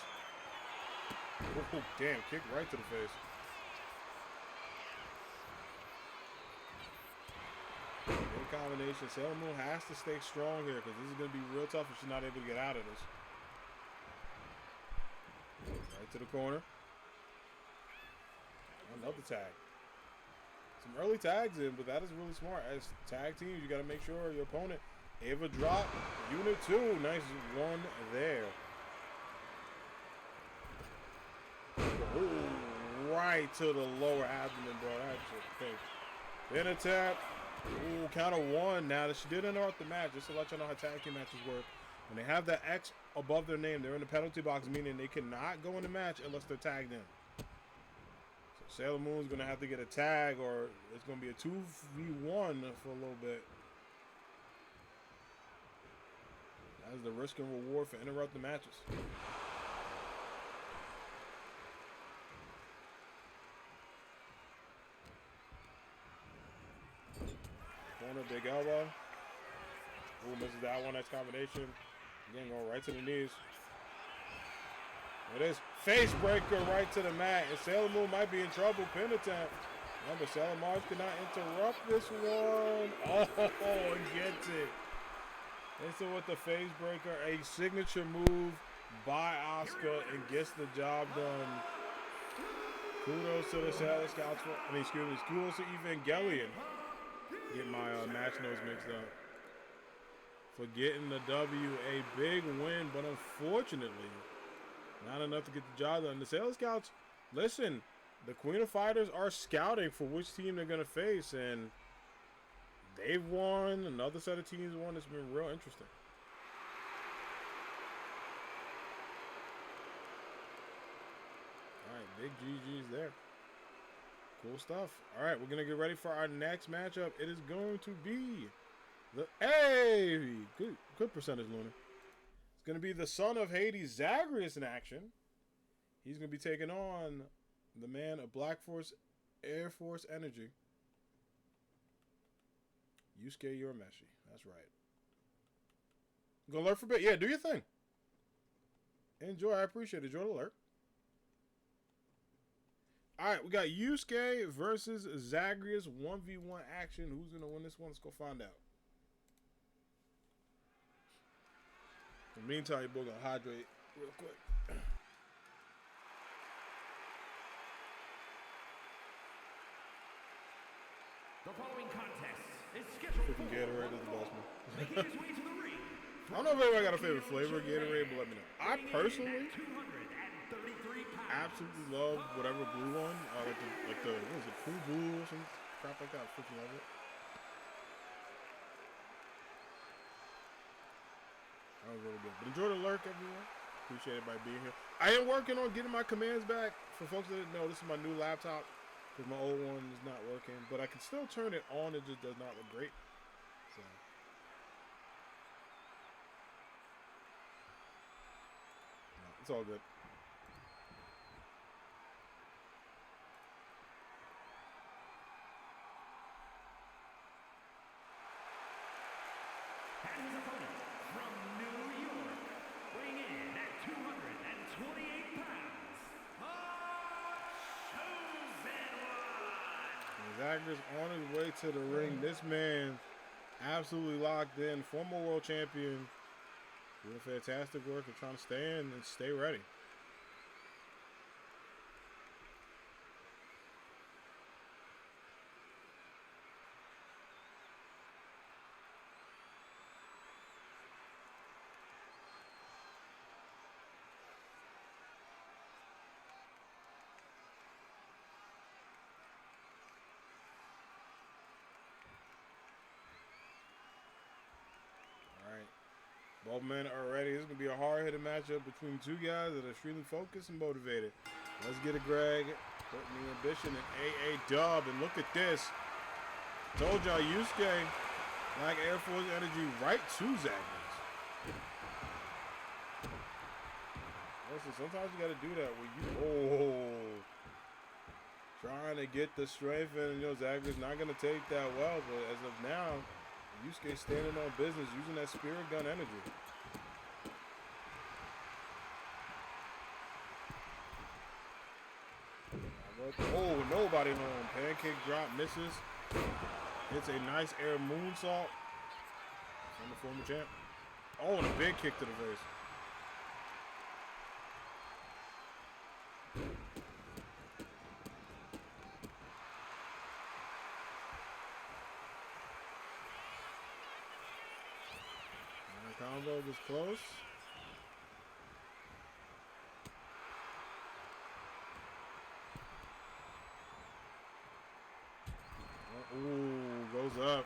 Oh, damn, kick right to the face. Good combination. Sailor Moon has to stay strong here because this is going to be real tough if she's not able to get out of this. Right to the corner. Another tag. Some early tags in, but that is really smart. As tag teams, you got to make sure your opponent Ava drop. Unit 2. Nice one there. Ooh, right to the lower abdomen, bro. That's a thing. Then a tap. Ooh, count of 1. Now, she did interrupt the match, just to let you know how tag team matches work. When they have that X above their name, they're in the penalty box, meaning they cannot go in the match unless they're tagged in. So Sailor Moon's going to have to get a tag, or it's going to be a 2v1 for a little bit. That's the risk and reward for interrupting matches. Corner, big elbow. Ooh, misses that one. Nice combination. Again, going right to the knees. It is face breaker right to the mat. And Sailor Moon might be in trouble. Pin attempt. Remember, Sailor Mars cannot interrupt this one. Oh, and gets it. Hits it with the face breaker. A signature move by Asuka and gets the job done. Kudos to the Sailor Scouts. Kudos to Evangelion. Get my match notes mixed up. For getting the W, a big win, but unfortunately, not enough to get the job done. The Sailor Scouts, listen, the Queen of Fighters are scouting for which team they're going to face, and they've won. Another set of teams won. It's been real interesting. All right, big GG's there. Cool stuff. All right, we're going to get ready for our next matchup. It is going to be good percentage, Luna. It's going to be the son of Hades, Zagreus, in action. He's going to be taking on the man of Black Force, Air Force Energy, Yusuke Urameshi. That's right. Go alert for a bit. Yeah, do your thing. Enjoy. I appreciate it. Enjoy the alert. All right, we got Yusuke versus Zagreus 1v1 action. Who's going to win this one? Let's go find out. In the meantime, your boy going to hydrate real quick. The following contest is scheduled Freaking Gatorade is the best, man. making his way to the ring. I don't know if everybody got a favorite flavor of Gatorade, but let me know. I personally 233 pounds. absolutely love whatever blue one. Like the what is it, Cool Blue or some crap like that. I freaking love it. That was really good. But enjoy the lurk, everyone. Appreciate everybody being here. I am working on getting my commands back. For folks that didn't know, this is my new laptop because my old one is not working. But I can still turn it on. It just does not look great. So. It's all good. And his opponent from New York, weighing in at 228 pounds, Zagreus on his way to the ring. This man absolutely locked in. Former world champion. Doing fantastic work of trying to stay in and stay ready. Both men are ready. This is going to be a hard-hitting matchup between two guys that are extremely focused and motivated. Let's get it, Greg. Putting the ambition in AAW. And look at this. Told y'all, Yusuke, like Air Force energy right to Zagreus. Listen, sometimes you got to do that when you, trying to get the strength in. You know, Zagreus not going to take that well, but as of now, Yusuke standing on business, using that spirit gun energy. Oh, nobody home. Pancake drop, misses. Hits a nice air moonsault from the former champ. Oh, and a big kick to the face. Combo was close. Ooh, goes up.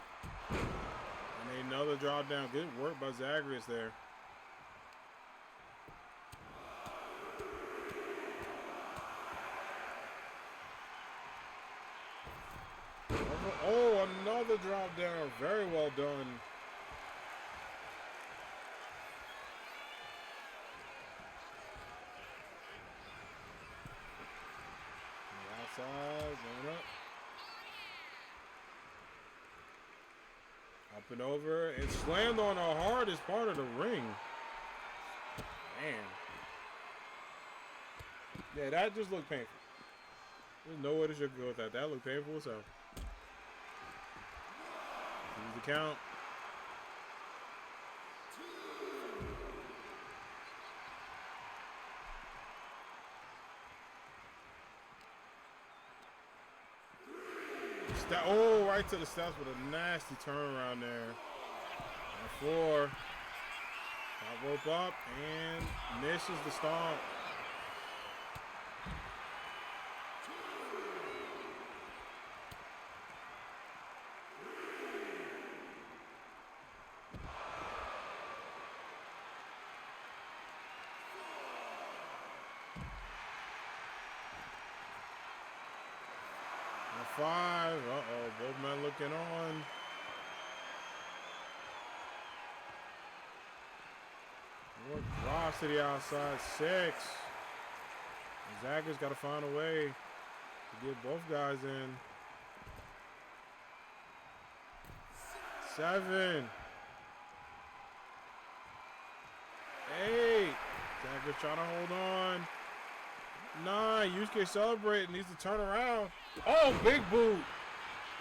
And another drop down. Good work by Zagreus there. Oh, another drop down. Very well done. Outside, going up. Up and over, and slammed on the hardest part of the ring. Man. Yeah, that just looked painful. There's no way to sugarcoat with that. That looked painful as hell. Here's the count. Oh, right to the steps with a nasty turnaround there. On 4. Top rope up and misses the stomp. On 5. Uh-oh, both men looking on. More drops to the outside. 6. Zagreus got to find a way to get both guys in. 7. 8. Zagreus trying to hold on. 9. Yusuke celebrating. Needs to turn around. Oh, big boot.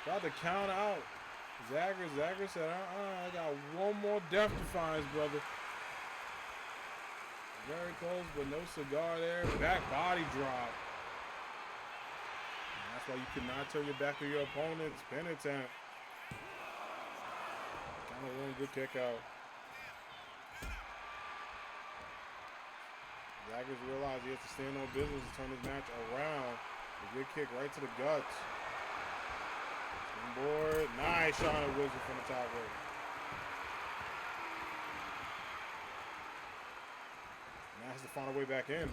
Tried to count out. Zagreus said, I got one more death defiance, brother. Very close, but no cigar there. Back body drop. And that's why you cannot turn your back on your opponent's pin attempt. Kind of one good kick out. Zagreus realized he has to stand on business to turn his match around. A good kick right to the guts. Board. Nice shot of Wizard from the top rope. Now has to find a way back in.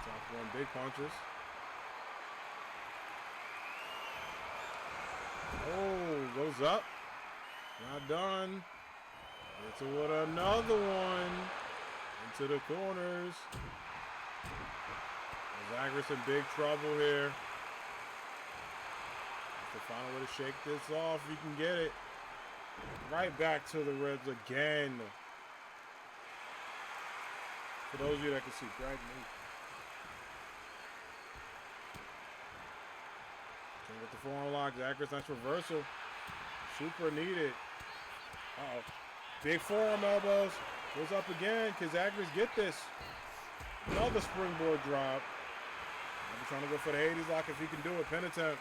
Top one, big punches. Oh, goes up. Not done. It's with another one. Into the corners. Zagreus in big trouble here. Have to find a way to shake this off. You can get it. Right back to the Reds again. For those of you that can see, Greg, with the forearm lock, Zagreus, nice reversal. Super needed. Uh-oh. Big forearm elbows. Goes up again. Can Zagreus get this? Another springboard drop. I'm trying to go for the Hades lock if he can do it. Pin attempt.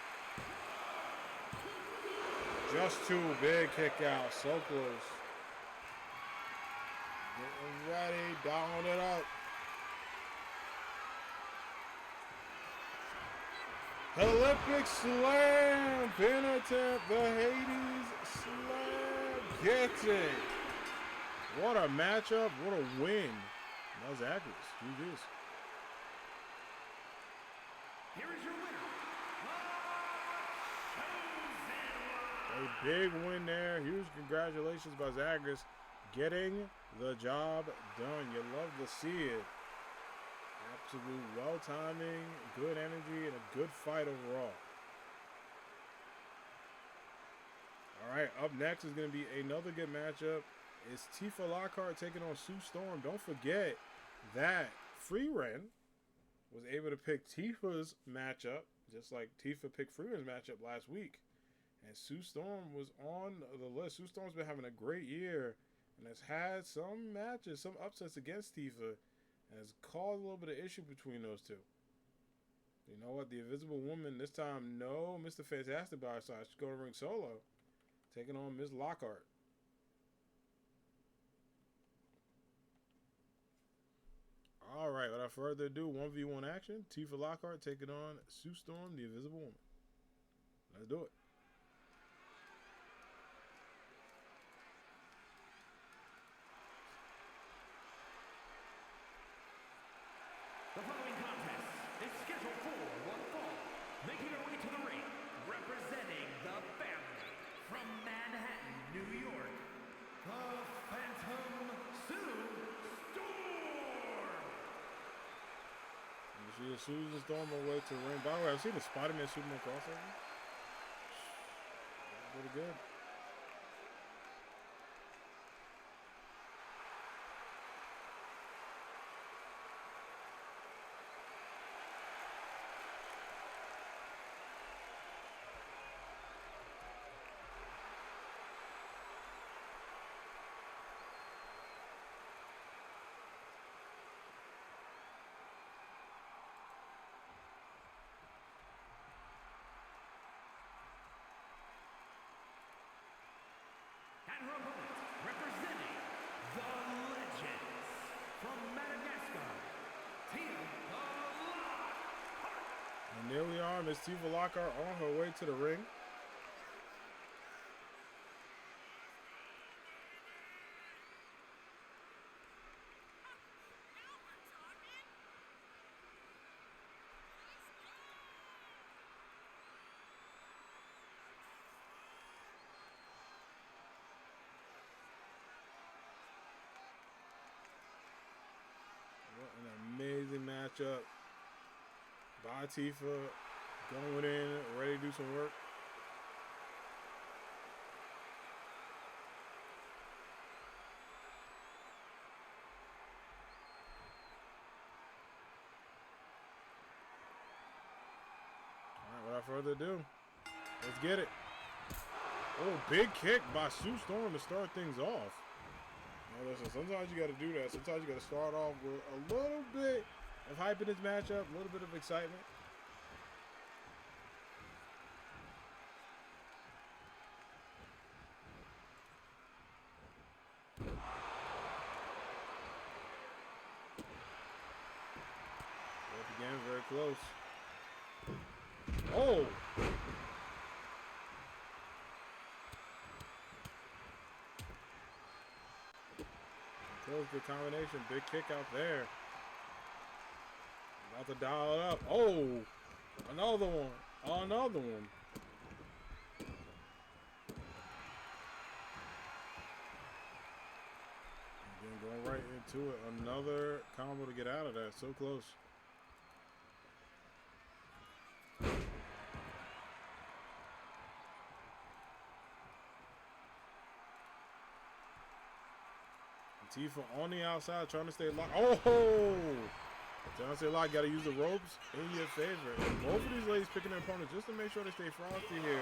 Just two. Big kick out. So close. Getting ready. Dialing it up. Olympic slam. Pin attempt. The Hades slam. Gets it. What a matchup. What a win. That was Zagreus. GG's. Here is your winner. A big win there. Huge congratulations by Zagreus getting the job done. You love to see it. Absolute well timing, good energy, and a good fight overall. All right, up next is going to be another good matchup. It's Tifa Lockhart taking on Sue Storm. Don't forget that Freeran was able to pick Tifa's matchup, just like Tifa picked Freeran's matchup last week. And Sue Storm was on the list. Sue Storm's been having a great year and has had some matches, some upsets against Tifa, and has caused a little bit of issue between those two. You know what? The Invisible Woman, this time, no Mr. Fantastic by her side. She's going to ring solo, taking on Ms. Lockhart. All right, without further ado, 1v1 action. Tifa Lockhart taking on Sue Storm, the Invisible Woman. Let's do it. The following contest is scheduled for one fall. Making her way to the ring, representing the family from Manhattan, New York, the Phantom Sue Storm. She is Susan Storm on her way to the ring. By the way, I've seen the Spider-Man Superman crossover. Pretty good. And her opponent, representing the Legends from Madagascar, Tifa Lockhart. And there we are, Miss Tifa Lockhart on her way to the ring. What an amazing matchup by Tifa, going in, ready to do some work. All right, without further ado, let's get it. Oh, big kick by Sue Storm to start things off. Now listen, sometimes you got to do that. Sometimes you got to start off with a little bit of hype in this matchup, a little bit of excitement. Once again, very close. Oh! Close the combination. Big kick out there. About to dial it up. Oh! Another one. Another one. And then going right into it. Another combo to get out of that. So close. Tifa on the outside trying to stay locked. Oh! Downside lock, got to use the ropes in your favor. And both of these ladies picking their opponents just to make sure they stay frosty here.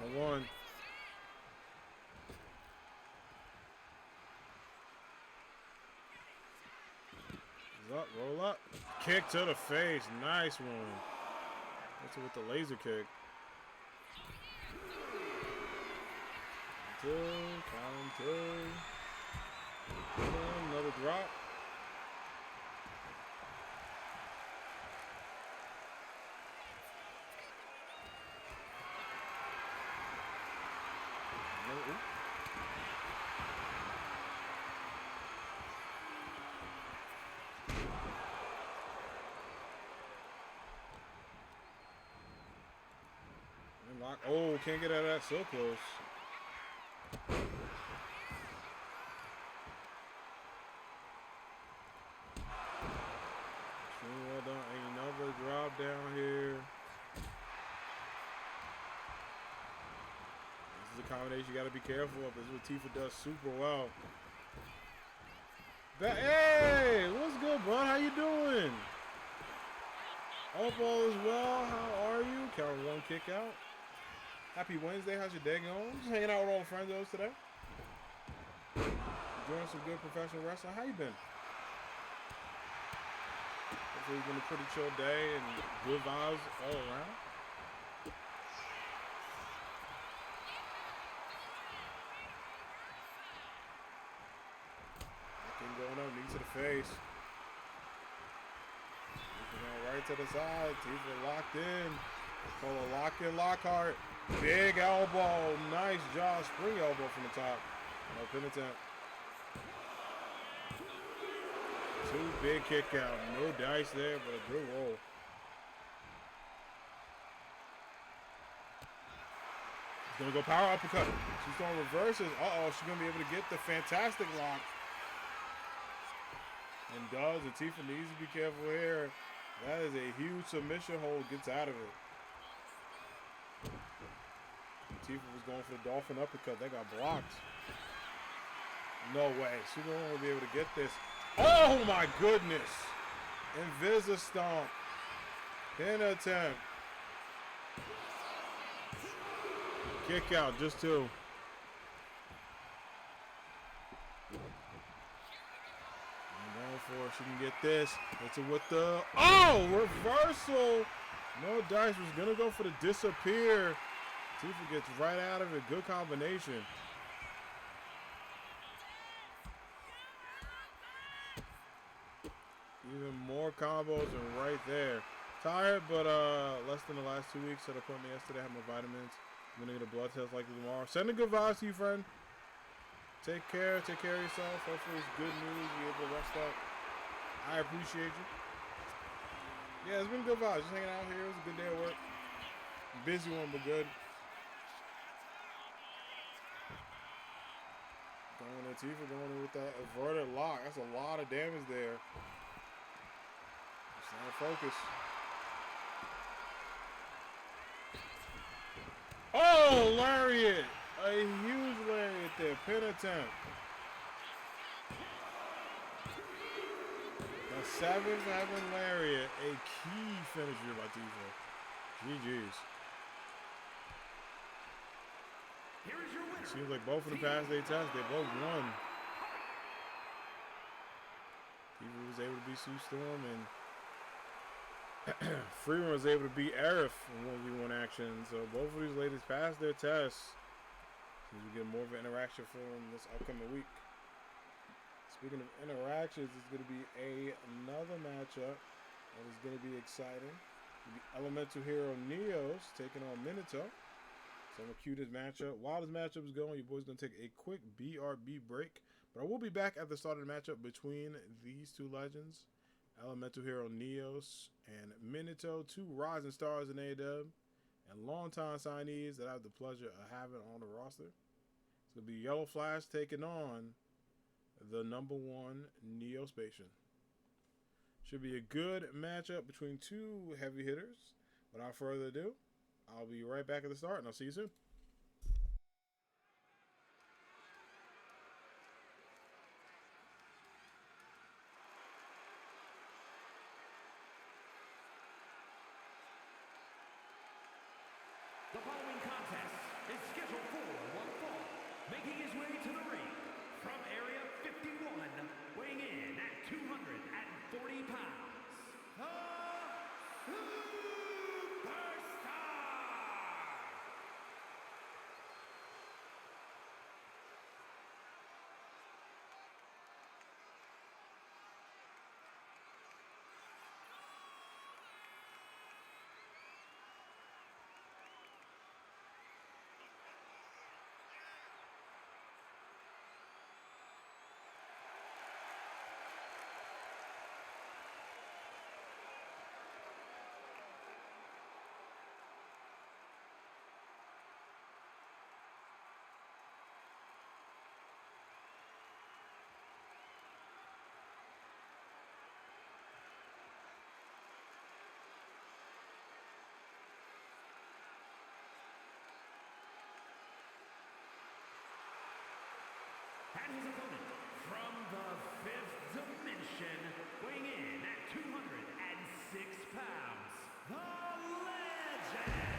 On the one. He's up, roll up. Kick to the face. Nice one. That's with the laser kick. Count two. Another drop. Lock. Oh, can't get out of that so close. Well done. Another drop down here. This is a combination you got to be careful of. This is what Tifa does super well. Hey, what's good, bud? How you doing? Hope all is well. How are you? Count one kick out. Happy Wednesday. How's your day going? Just hanging out with all the friends today. Enjoying some good professional wrestling. How you been? Hopefully it's been a pretty chill day and good vibes all around. Nothing going up, knee to the face. Tifa going right to the side. Tifa locked in. Call a lock in Lockhart. Big elbow. Nice job. Spring elbow from the top. No pin attempt. Two big kick out. No dice there, but a good roll. She's going to go power uppercut. She's going reverses. Uh-oh. She's going to be able to get the fantastic lock. And does. And Tifa needs to be careful here. That is a huge submission hold. Gets out of it. Tifa was going for the dolphin uppercut. That got blocked. No way. She's going to be able to get this. Oh my goodness. Invisa stomp. Pin attempt. Kick out. Just two. Going for it. She can get this. Hits it with the. Oh! Reversal. No dice. Was going to go for the disappear. Tifa gets right out of it. Good combination. Even more combos and right there. Tired, but less than the last 2 weeks. Had an appointment yesterday. Had my vitamins. I'm gonna get a blood test likely tomorrow. Sending good vibes to you, friend. Take care. Take care of yourself. Hopefully it's good news. You're able to rest up. I appreciate you. Yeah, it's been good vibes. Just hanging out here. It was a good day at work. Busy one, but good. Going in, Tifa going in with that averted lock. That's a lot of damage there. Stay focused. Oh, lariat! A huge lariat there. Pin attempt. The 7th heaven lariat. A key finisher by Tifa. GG's. Here is your winner. Seems like both of them passed their test. They both won. Tifa was able to beat Sue Storm, and Freeman was able to beat Aerith in 1v1 action. So both of these ladies passed their tests. Since we get more of an interaction for them this upcoming week. Speaking of interactions, it's going to be another matchup that is going to be exciting. It'll be Elemental Hero Neos taking on Minato. So I'm going to cue this matchup. While this matchup is going, your boy's going to take a quick BRB break. But I will be back at the start of the matchup between these two legends. Elemental Hero Neos and Minato, two rising stars in AAW and longtime signees that I have the pleasure of having on the roster. It's going to be Yellow Flash taking on the #1 Neospatian. Should be a good matchup between two heavy hitters. Without further ado, I'll be right back at the start, and I'll see you soon. The following contest is scheduled for one fall. Making his way to the ring from Area 51, weighing in at 240 pounds, the Superstar! And his opponent from the fifth dimension, weighing in at 206 pounds, the Legend!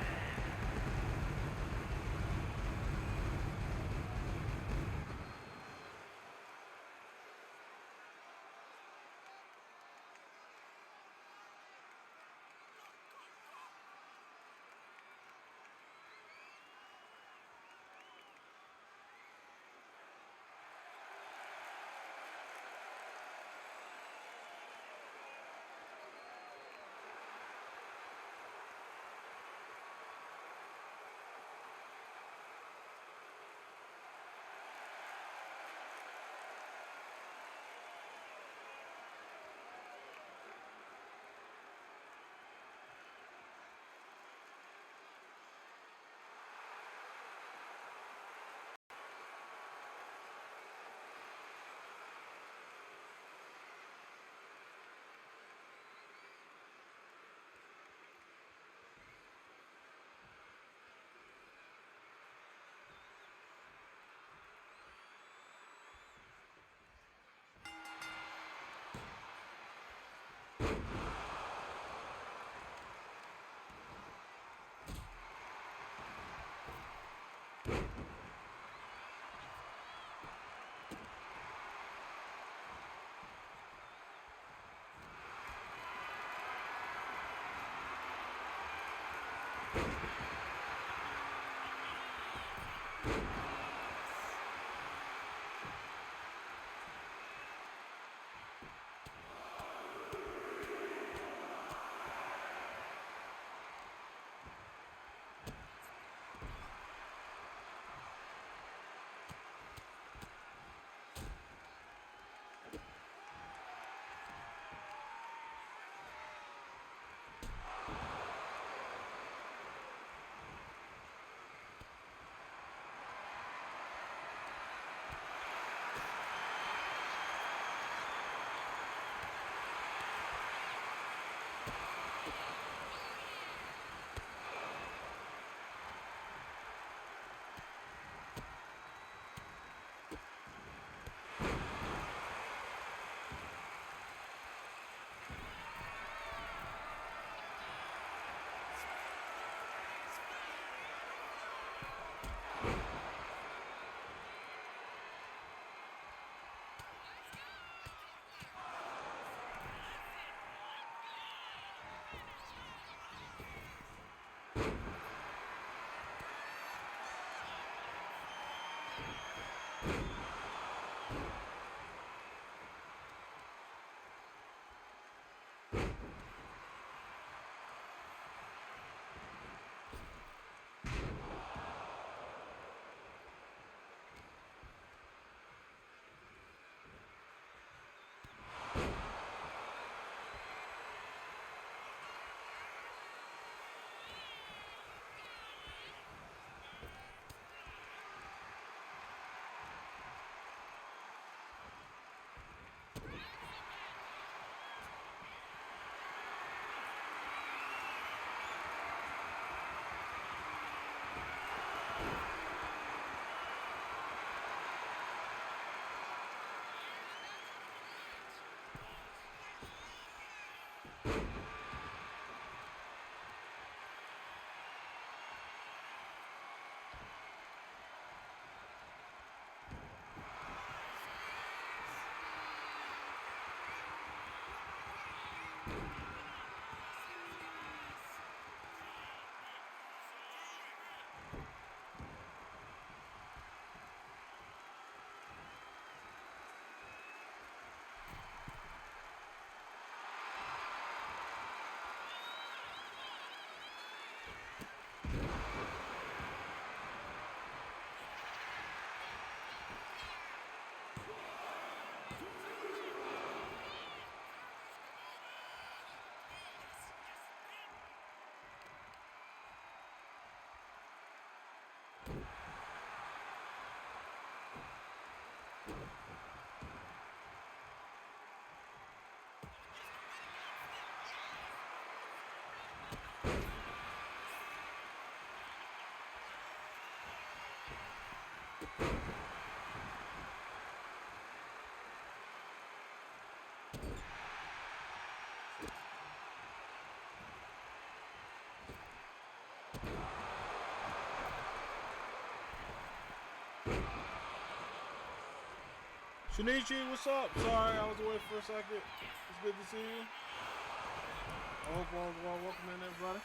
Shinichi, what's up? Sorry, I was away for a second. It's good to see you. I hope all is well. Welcome in, everybody.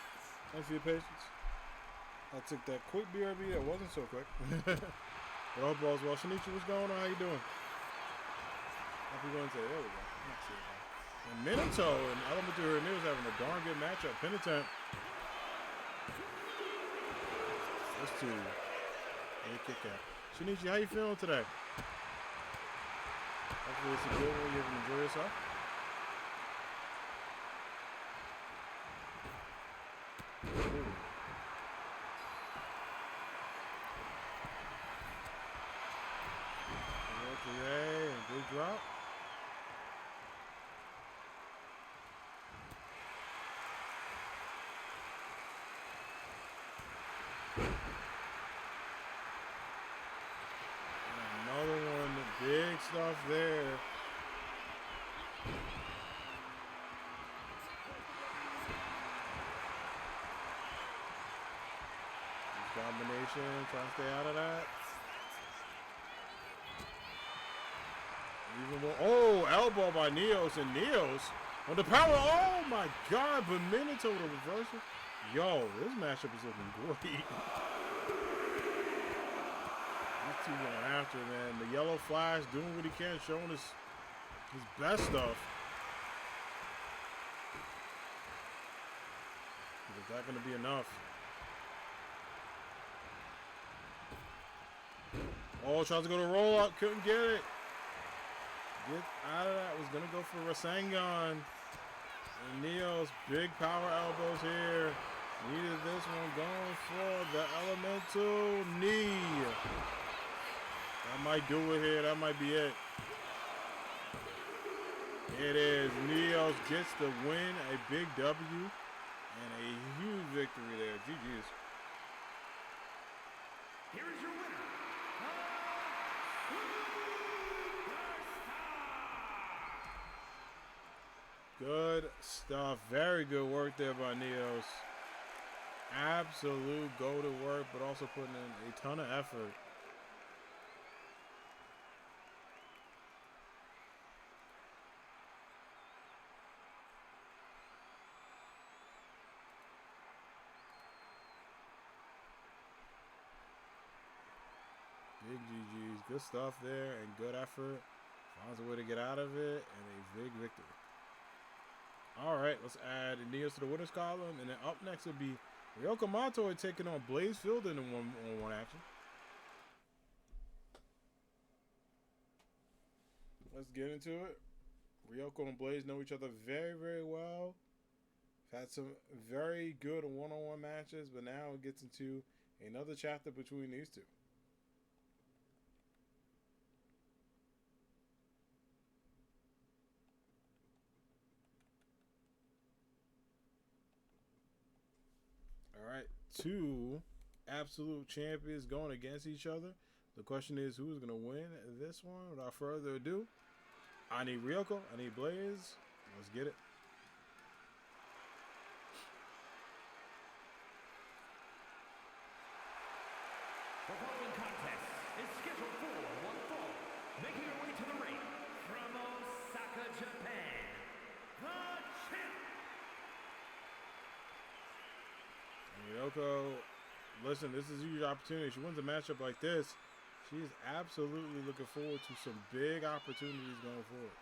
Thanks for your patience. I took that quick BRB that wasn't so quick. But I hope all is well. Shinichi, what's going on? How you doing? Happy Wednesday. There we go. Let's see it. And Minato and Elemental Hero News having a darn good matchup. Penitent. Let's do a kick out. Shinichi, how you feeling today? Hopefully it's a good one. You can enjoy yourself. Ooh. Today and big drop. Another one, big stuff there. Combination, trying to stay out of that. Even more. Oh, elbow by Neos, and Neos on the power. Oh my God! But Minato the reversal. Yo, this matchup is looking great. These two going after, man. The yellow flash doing what he can, showing his best stuff. Is that going to be enough? Oh, tries to go to roll up, couldn't get it. Get out of that. Was gonna go for Rasengan. And Neo's big power elbows here. Needed this one, going for the elemental knee. That might do it here. That might be it. It is. Neos gets the win, a big W, and a huge victory there. GG's. Here is your winner. Good stuff. Very good work there by Neos. Absolute go-to work, but also putting in a ton of effort. Big GG's. Good stuff there and good effort. Finds a way to get out of it and a big victory. All right, let's add Neos to the winners column, and then up next will be Ryoko Matoi taking on Blaze Fielder in one-on-one action. Let's get into it. Ryoko and Blaze know each other very, very well. Had some very good one-on-one matches, but now it gets into another chapter between these two. All right, two absolute champions going against each other. The question is, who's going to win this one? Without further ado, I need Ryoko, I need Blaze. Let's get it. The following contest is scheduled for one fall. Making her way to the ring from Osaka, Japan, the champ. Ryoko, listen, this is a huge opportunity. She wins a matchup like this. She's absolutely looking forward to some big opportunities going forward.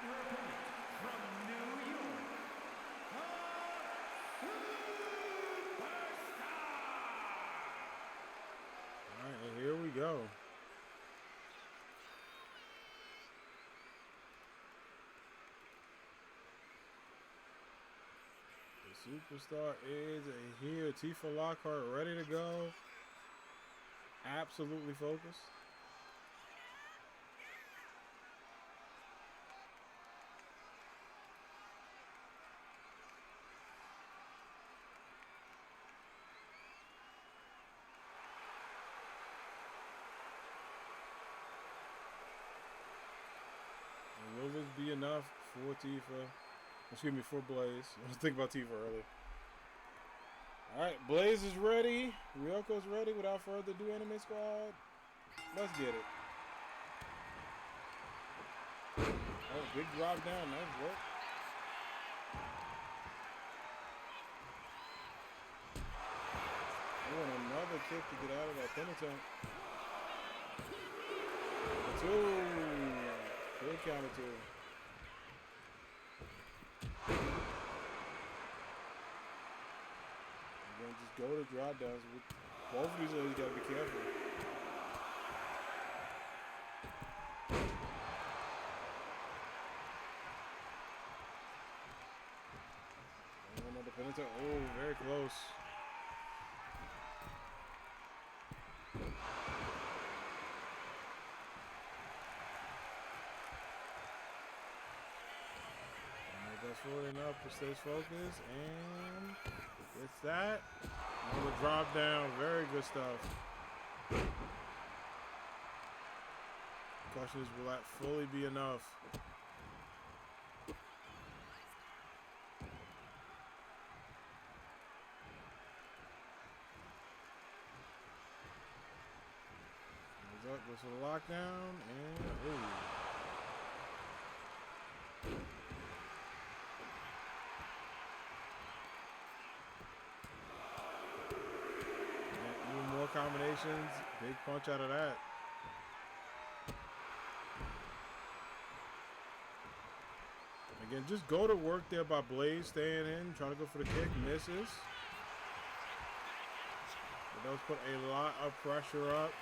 And her opponent from New York, the Superstar. All right, and here we go. The Superstar is here. Tifa Lockhart ready to go. Absolutely focused. And will this be enough for Tifa? Excuse me, for Blaze. I was thinking about Tifa earlier. Alright, Blaze is ready. Ryoko's ready. Without further ado, Anime Squad. Let's get it. Oh, big drop down. Nice work. Oh, and another kick to get out of that pin attempt. Two. Good counter two. Again, just go to drop downs. Both of these ladies gotta be careful. And another pin attempt. Oh, very close. That's forward enough, but stays focused, and it's that. Another drop down, very good stuff. Question is, will that fully be enough? Goes up, goes for the lockdown, and ooh. More combinations, big punch out of that. Again, just go to work there by Blaze, staying in, trying to go for the kick, misses. It does put a lot of pressure up.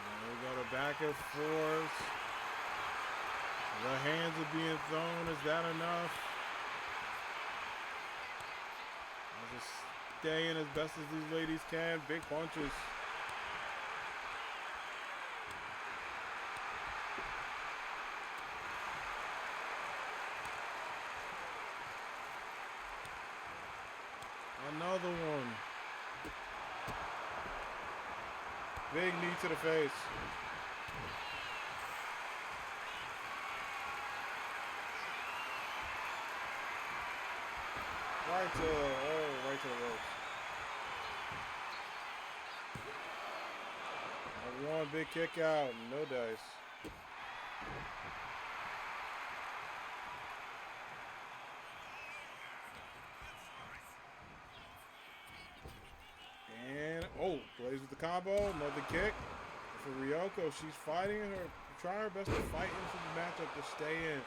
And we got a back and forth. The hands are being thrown. Is that enough? I'll just stay in as best as these ladies can. Big punches. Another one. Big knee to the face. Right to the ropes. One big kick out, no dice. And oh, Blaze with the combo, another kick for Ryoko. She's fighting her, trying her best to fight into the matchup to stay in.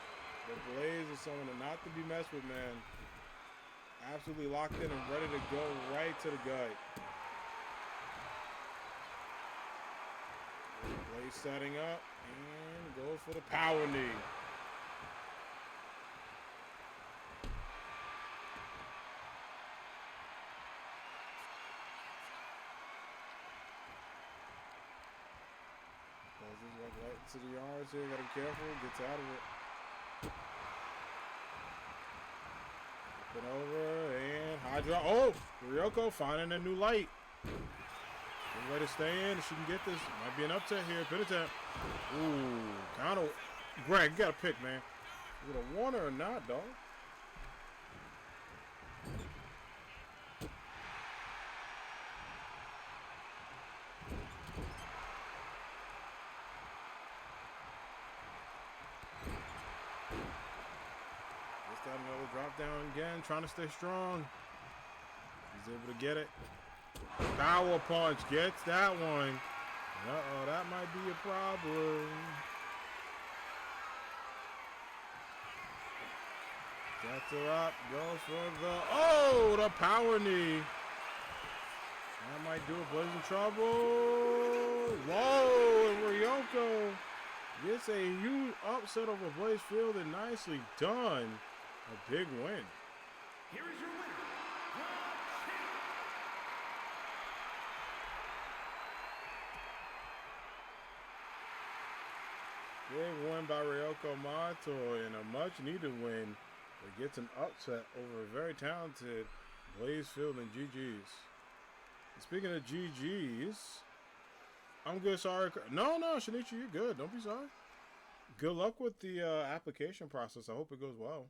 But Blaze is someone not to be messed with, man. Absolutely locked in and ready to go right to the gut. Blaze setting up and goes for the power knee. Blaze is right into the yards here. Gotta be careful. Gets out of it. Up and over and high drop. Oh, Ryoko finding a new light. Good way to stay in. If she can get this. Might be an upset here. Pin attempt. Ooh, kind of. Greg, you got to pick, man. Is it a one or not, dog? Just got another drop down again. Trying to stay strong. He's able to get it. Power punch gets that one. Uh-oh, that might be a problem. Gets her up, goes for the power knee. That might do it. Blaze in trouble. Whoa, and Ryoko gets a huge upset over Blaze Field and nicely done. A big win. Here is your winner, Big win by Ryoko Mato and a much-needed win that gets an upset over a very talented Blazefield and GG's. And speaking of GG's, I'm good. Sorry. No, Shinichi, you're good. Don't be sorry. Good luck with the application process. I hope it goes well.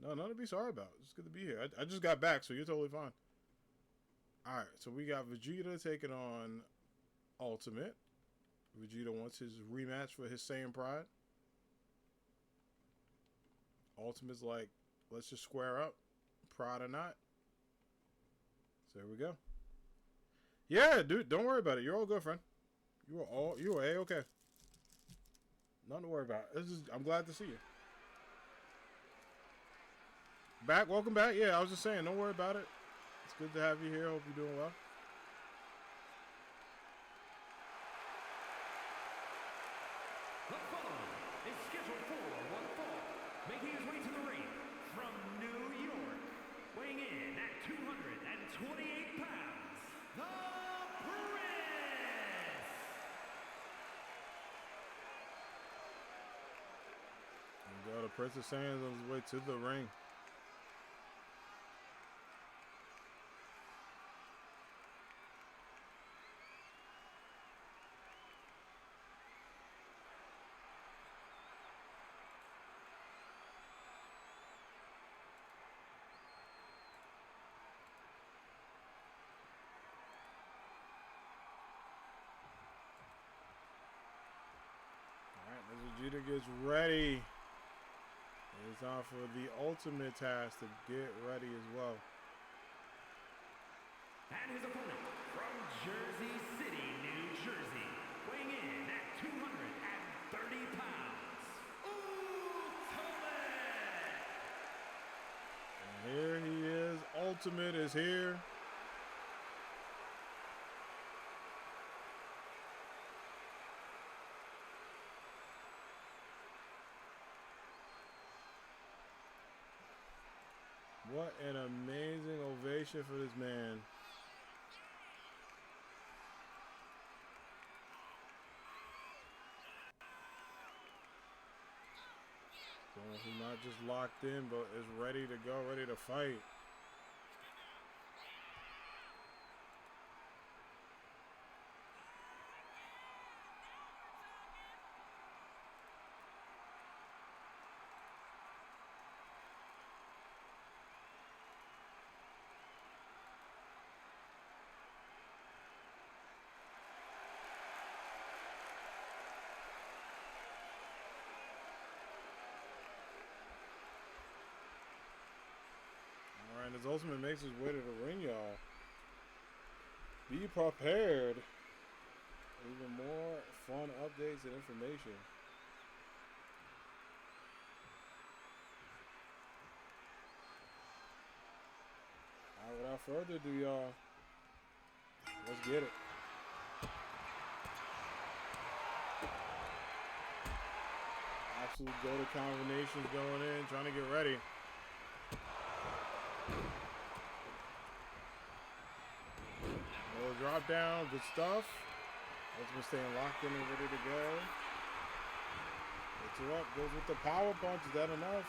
No, nothing to be sorry about. It's good to be here. I just got back, so you're totally fine. All right, so we got Vegeta taking on Ultimate. Vegeta wants his rematch for his Saiyan Pride. Ultimate's like, let's just square up. Pride or not. So here we go. Yeah, dude, don't worry about it. You're all good, friend. You are A-okay. Nothing to worry about. I'm glad to see you. Welcome back. Yeah, I was just saying, don't worry about it. It's good to have you here. Hope you're doing well. The following is scheduled for one fall, making his way to the ring from New York, weighing in at 228 pounds, the Prince! And go, the Prince of Saiyans on his way to the ring. As Vegeta gets ready, it's time for the Ultimate task to get ready as well. And his opponent from Jersey City, New Jersey, weighing in at 230 pounds, Ultimate! And here he is. Ultimate is here. What an amazing ovation for this man. So he's not just locked in, but is ready to go, ready to fight. And as Ultimate makes his way to the ring, y'all, be prepared. Even more fun updates and information. All right, without further ado, y'all, let's get it. Absolute go-to combinations going in, trying to get ready. Little drop down, good stuff. Ultimate staying locked in and ready to go. Hits her up, goes with the power punch. Is that enough?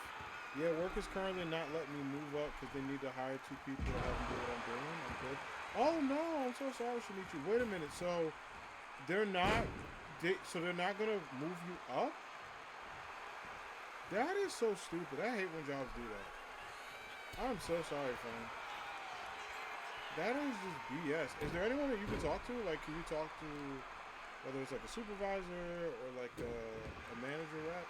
Yeah, work is currently not letting me move up because they need to hire 2 people to help me do what I'm doing. I'm good. Oh no, I'm so sorry, Shinichi. Wait a minute. So they're not gonna move you up? That is so stupid. I hate when jobs do that. I'm so sorry, fam. That is just BS. Is there anyone that you can talk to? Like, can you talk to, whether it's like a supervisor or like a manager rep?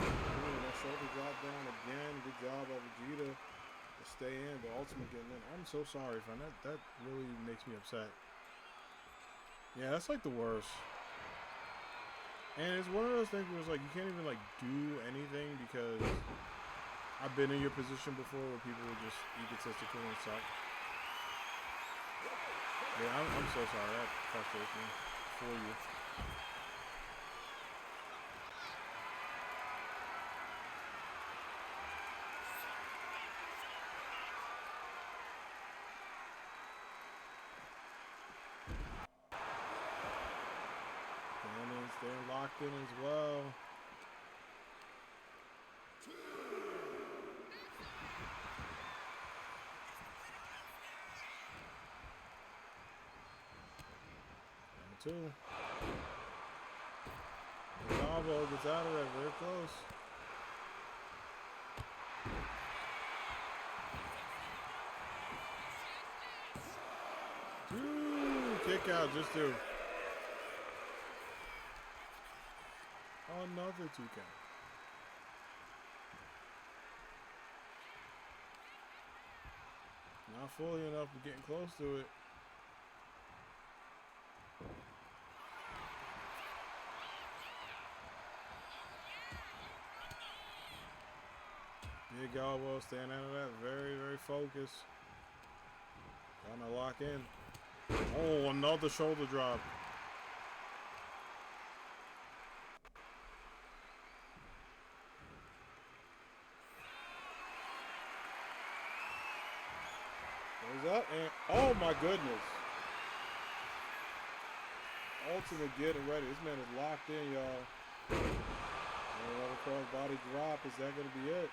Ooh, that shoulder drop down again. Good job by Vegeta to stay in, but Ultimate getting in. I'm so sorry, fam. That really makes me upset. Yeah, that's like the worst. And it's one of those things where it's like you can't even like do anything because I've been in your position before where people are just egotistical and suck. Yeah, I'm so sorry. That frustrates me for you. getting locked in as well. Number 2. The combo gets out of there, very close. Kick out, just 2. Another 2 count. Not fully enough, but getting close to it. Big elbow, staying out of that. Very, very focused. Trying to lock in. Oh, another shoulder drop. Goes up and oh my goodness. Ultimate getting ready. This man is locked in, y'all. Another cross body drop. Is that going to be it?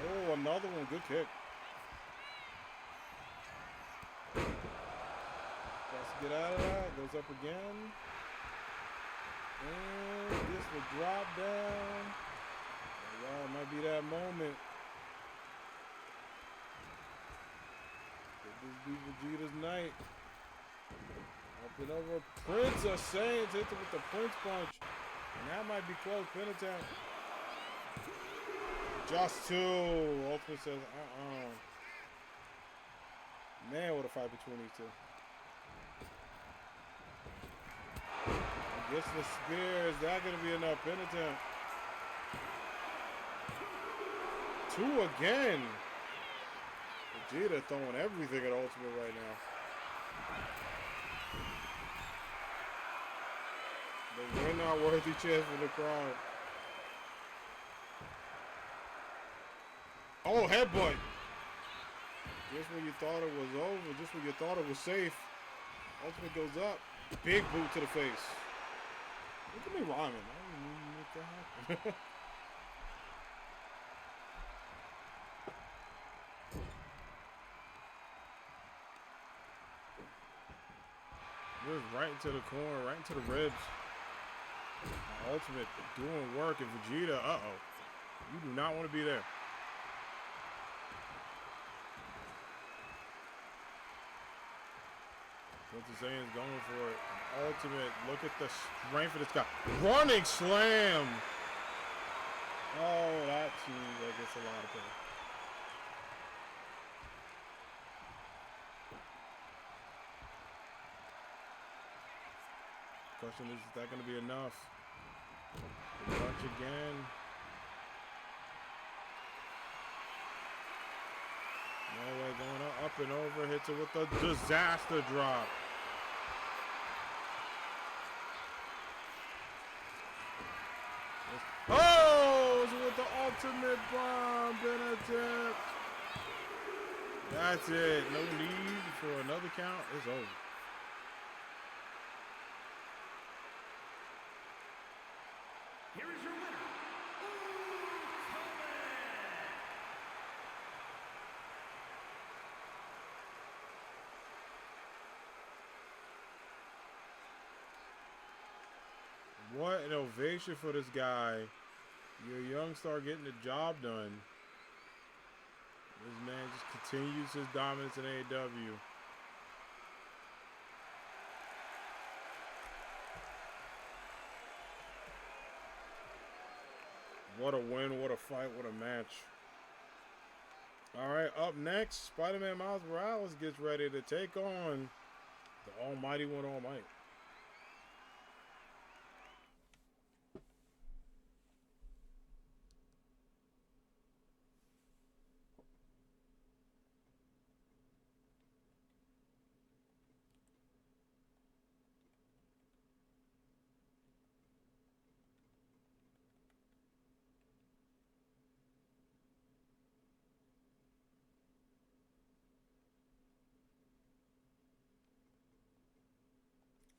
Oh, another one. Good kick. Tries to get out of that. Goes up again. And gets the drop down. Wow, it might be that moment. Could this be Vegeta's night? Up and over. Prince of Saiyans hits it with the Prince punch. And that might be close. Pin attempt. Just 2. Ultimate says, Man, what a fight between these 2. Gets the spear. Is that going to be enough? Pin attempt. 2 again. Vegeta throwing everything at Ultimate right now. But we're not worthy chance for the crowd. Oh, headbutt. Just when you thought it was over, just when you thought it was safe, Ultimate goes up. Big boot to the face. Look at me rhyming. I didn't even make that happen. Just right into the corner, right into the ribs. Ultimate doing work, and Vegeta, you do not want to be there. Prince of Saiyans going for it. Ultimate, look at the strength of this guy. Running slam! Oh, that gets a lot of play. Question is that going to be enough? Punch again. No way, going up and over. Hits it with the disaster drop. Oh, it's with the ultimate bomb. Benedict. That's it. No need for another count. It's over. Here is your winner, What an ovation for this guy. You're a young star getting the job done. This man just continues his dominance in AAW. What a win, what a fight, what a match. All right, up next, Spider-Man Miles Morales gets ready to take on the Almighty One, All Might.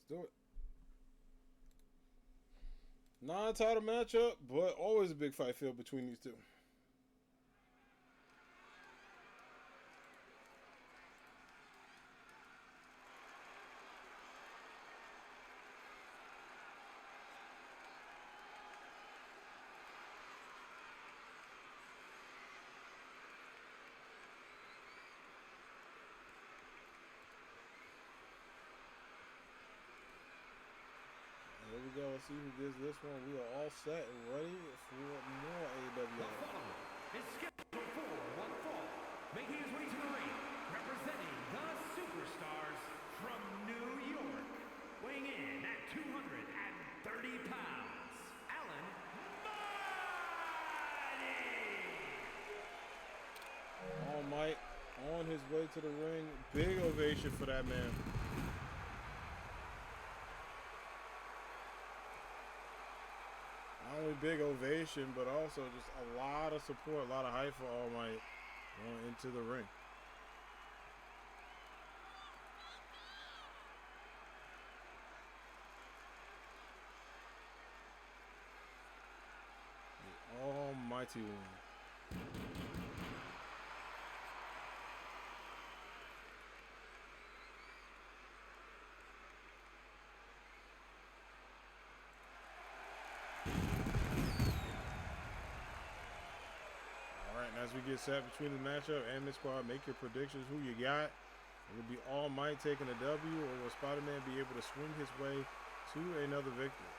do it. Non-title matchup, but always a big fight field between these two. Here we go. Let's see who gets this one. We are all set and ready for more AAW. Is scheduled for one fall, making his way to the ring, representing the Superstars from New York, weighing in at 230 pounds, Alan Mighty! All Might on his way to the ring. Big ovation for that man. Not only big ovation, but also just a lot of support, a lot of hype for All Might going into the ring. The Almighty One. As we get set between the matchup and Mid Squad, make your predictions. Who you got? Will it be All Might taking a W, or will Spider-Man be able to swing his way to another victory?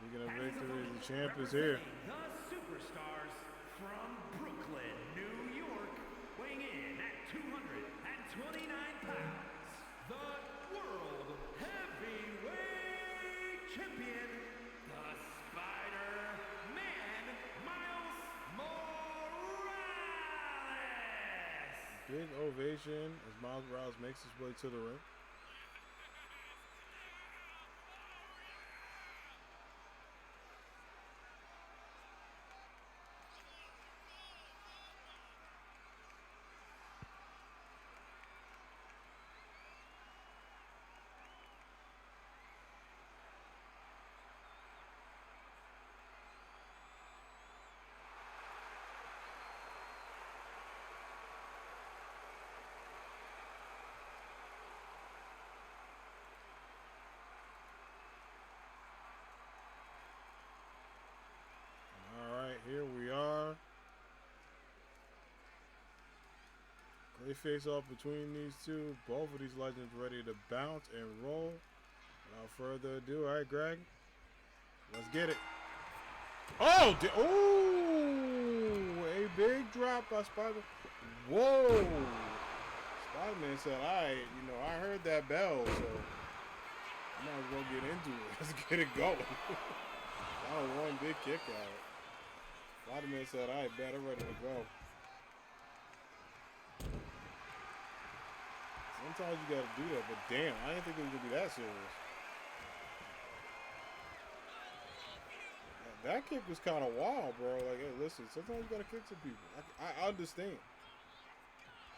Speaking of victories, the champ is here. The Superstars from Brooklyn, New York, weighing in at 229 pounds, the World Heavyweight Champion, the Spider-Man, Miles Morales. Big ovation as Miles Morales makes his way to the ring. Here we are. Great face-off between these two. Both of these legends ready to bounce and roll. Without further ado, all right, Greg, let's get it. Oh, a big drop by Spider. Whoa! Spider-Man said, "All right, I heard that bell, so I might as well get into it. Let's get it going." That was one big kick out. Spider-Man said, "All right, bet I'm ready to go." Sometimes you gotta do that, but damn, I didn't think it was gonna be that serious. That kick was kind of wild, bro. Like, hey, listen, sometimes you gotta kick some people. I understand.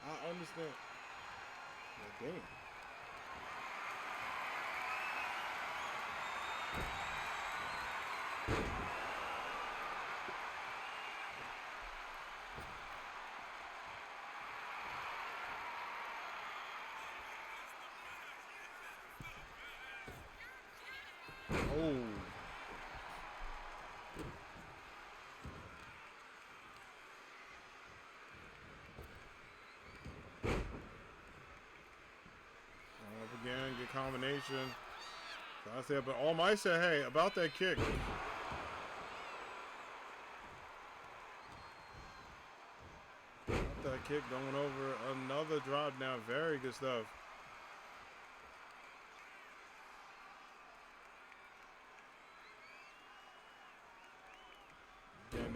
I understand. But damn. Oh. Up again, good combination. So I said, but All Might said, hey, about that kick. About that kick going over. Another drop down. Very good stuff.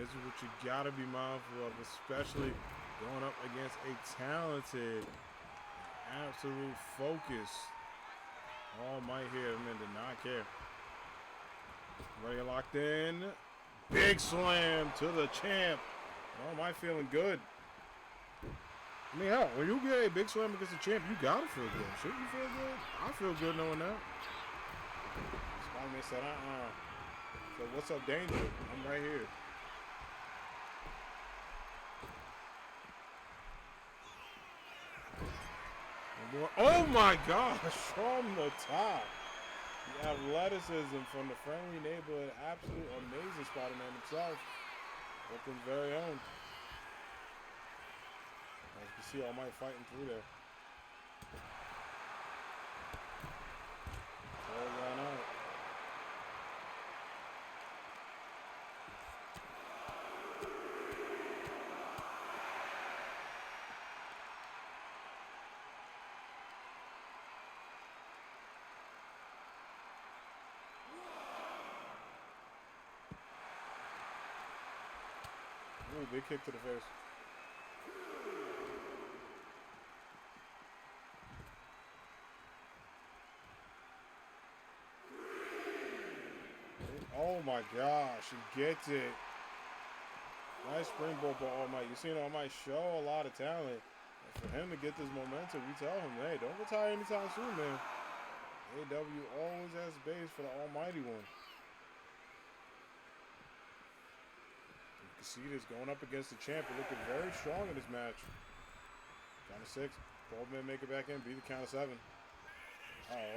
this is what you gotta be mindful of, especially going up against a talented, absolute focus. All Might here, man, did not care. Ready, locked in. Big slam to the champ. All Might feeling good. I mean, hell, when you get a big slam against the champ, you gotta feel good. Shouldn't you feel good? I feel good knowing that. Spider-Man said, So what's up, Danger? I'm right here. Oh my gosh, from the top. The athleticism from the friendly neighborhood, absolute amazing Spider-Man himself. Brooklyn's very own. As you can see, All Might fighting through there. Hold on out. Ooh, big kick to the face. Oh my gosh, he gets it. Nice springboard by All Might. You've seen All Might show a lot of talent. And for him to get this momentum, we tell him, hey, don't retire anytime soon, man. AAW always has space for the Almighty one. You can see this going up against the champ. He's looking very strong in this match. Count of 6. 12 men make it back in. Beat the count of 7.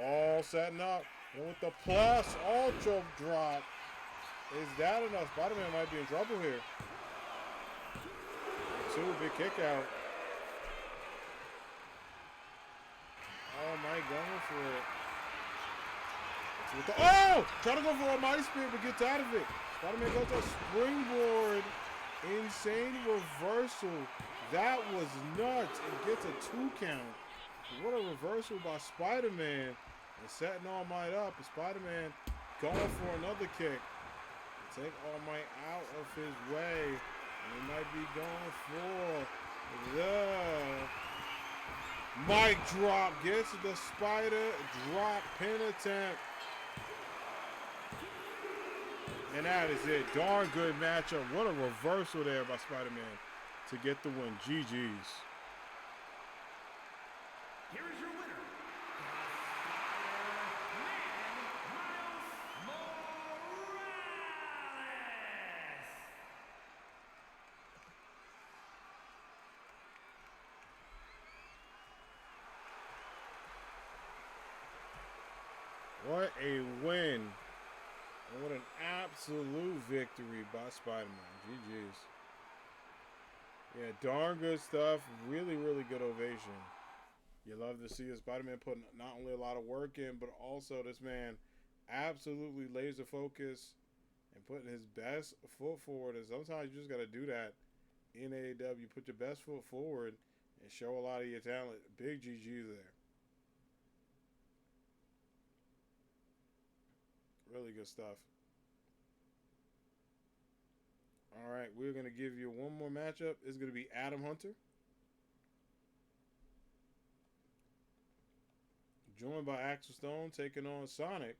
All setting up. And with the plus ultra drop. Is that enough? Spider-Man might be in trouble here. 2, big kick out. Oh, Mike going for it. Oh! Try to go for a mighty spear, but gets out of it. Spider-Man goes to a springboard. Insane reversal. That was nuts. And gets a 2 count. What a reversal by Spider-Man. And setting All Might up. And Spider-Man going for another kick. Take All Might out of his way. And he might be going for the mic drop. Gets the spider drop pin attempt. And that is it. Darn good matchup. What a reversal there by Spider-Man to get the win. GG's. Here is your winner, What a win. And what an absolute victory by Spider-Man. GG's. Yeah, darn good stuff. Really, really good ovation. You love to see Spider-Man putting not only a lot of work in, but also this man absolutely laser focused and putting his best foot forward. And sometimes you just got to do that in AAW. Put your best foot forward and show a lot of your talent. Big GG there. Really good stuff. All right, we're going to give you one more matchup. It's going to be Adam Hunter, joined by Axel Stone, taking on Sonic,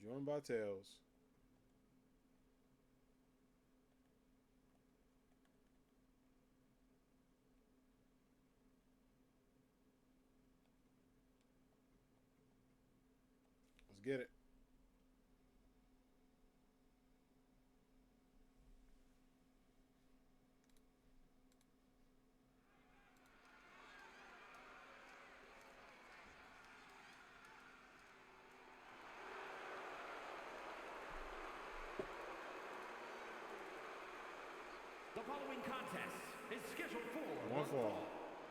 joined by Tails. Let's get it. The following contest is scheduled for One fall.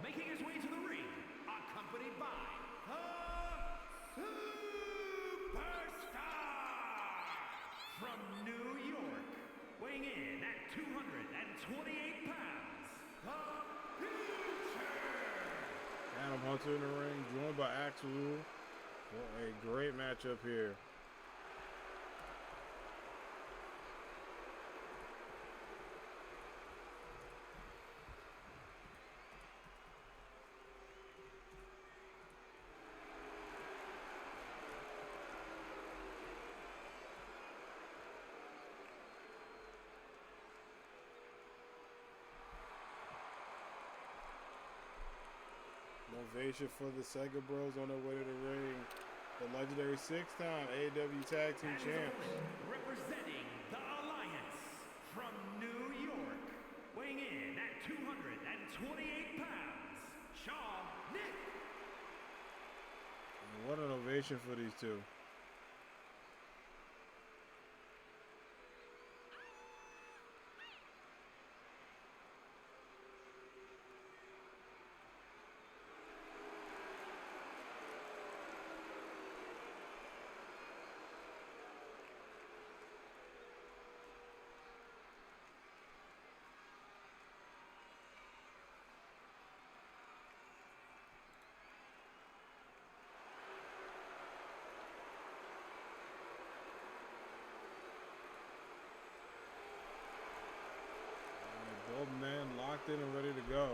Making his way to the ring, accompanied by the Superstar from New York, weighing in at 228 pounds, the Future. Adam Hunter in the ring, joined by Axel for a great matchup here. Ovation for the Sega Bros on their way to the ring. The legendary 6-time AAW Tag Team And his Champs. opponent, representing the Alliance from New York, weighing in at 228 pounds, Shaw Nick. And what an ovation for these two. Both men locked in and ready to go.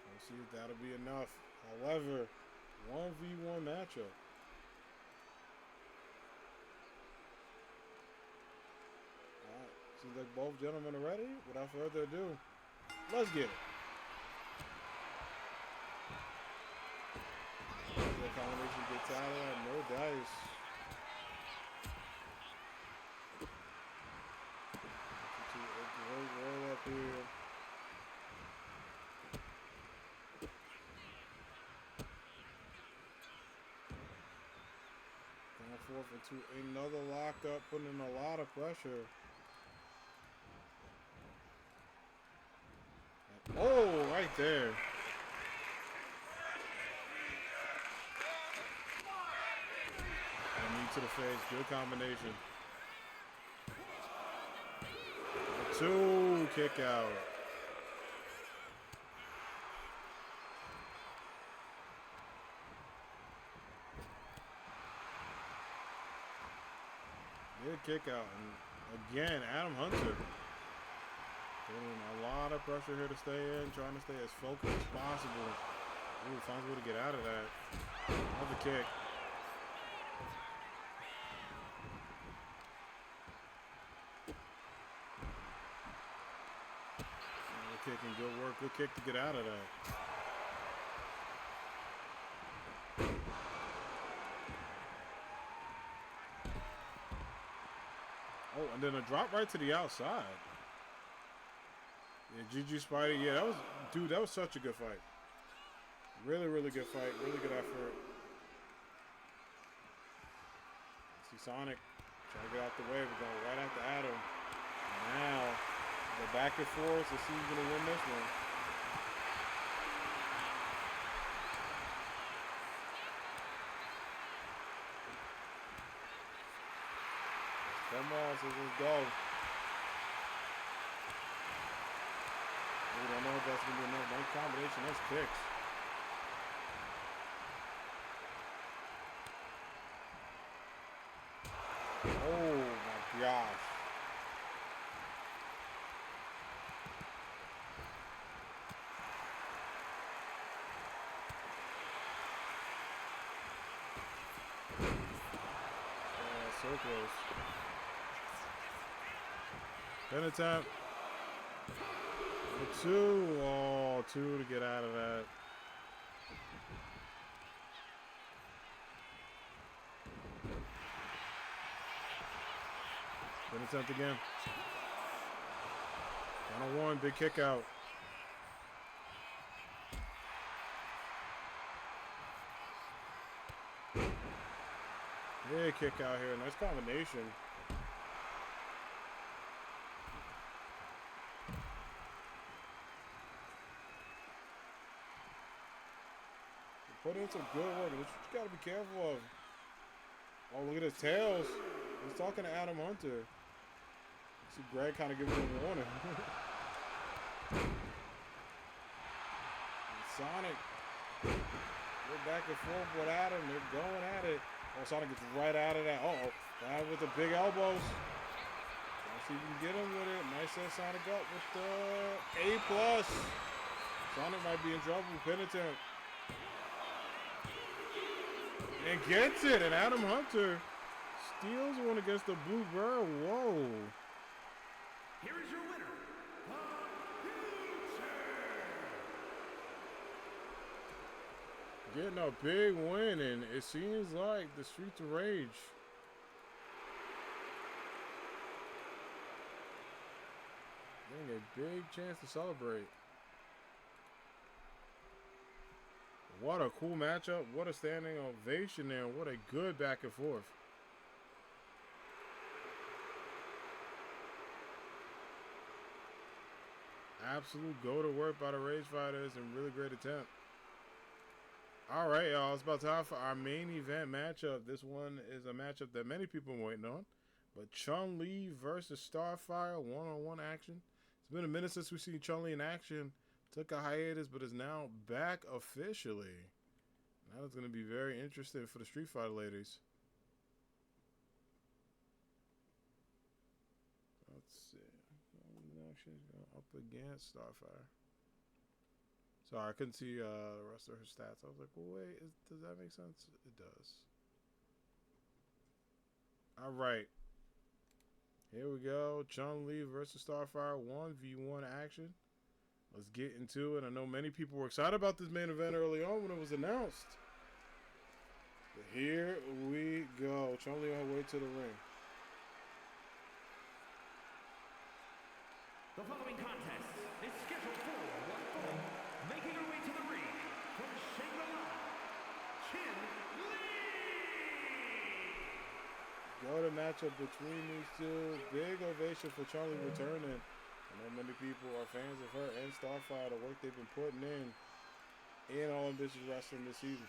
We'll see if that'll be enough. However, 1v1 matchup. Alright, seems like both gentlemen are ready. Without further ado, let's get it. The combination gets out of that, no dice. Great roll up here. Going forth into another lockup, putting in a lot of pressure. Oh, right there. Knee to the face, good combination. 2 kick out. Good kick out. And again, Adam Hunter putting a lot of pressure here to stay in, trying to stay as focused as possible. Ooh, finds a way to get out of that. Another kick. Kicking, good work, good kick to get out of that. Oh, and then a drop right to the outside. Yeah, GG Spidey, yeah, that was, dude, that was such a good fight. Really, really good fight, really good effort. See Sonic trying to get out the way, we're going right after Adam. Now, the back and forth to see who's going to win this one. Come on, so let's go. We don't know if that's going to be enough. Nice combination, nice kicks. Oh my gosh. So close. Pin attempt. For 2. Oh, 2 to get out of that. Pin attempt again. 1-on-1, big kick out. Big kick out here. Nice combination. Put in some good work. That's what you got to be careful of. Oh, look at his tails. He's talking to Adam Hunter. See Greg kind of giving him a warning. Sonic. They're back and forth with Adam. They're going at it. Oh, Sonic gets right out of that. Uh-oh. Down with the big elbows. Let's see if we can get him with it. Nice set Sonic up with the A+. Sonic might be in trouble. Pin attempt. And gets it. And Adam Hunter steals one against the Blue Bird. Whoa. Here is your winner, the Future. Getting a big win, and it seems like the Streets of Rage getting a big chance to celebrate. What a cool matchup. What a standing ovation there. What a good back and forth. Absolute go-to-work by the Rage Fighters and really great attempt. All right, y'all. It's about time for our main event matchup. This one is a matchup that many people are waiting on. But Chun-Li versus Starfire, one-on-one action. It's been a minute since we've seen Chun-Li in action. Took a hiatus, but is now back officially. That is going to be very interesting for the Street Fighter ladies. Let's see. She's up against Starfire. Sorry, I couldn't see the rest of her stats. I was like, well, wait, does that make sense? It does. All right. Here we go. Chun-Li versus Starfire, 1v1 action. Let's get into it. I know many people were excited about this main event early on when it was announced. But here we go. Chun-Li on her way to the ring. The following contest is scheduled for one fall. Making her way to the ring from Shangri-La, Chun-Li. Go to matchup between these two. Big ovation for Chun-Li returning. I know many people are fans of her and Starfire, the work they've been putting in All Ambitious Wrestling this season.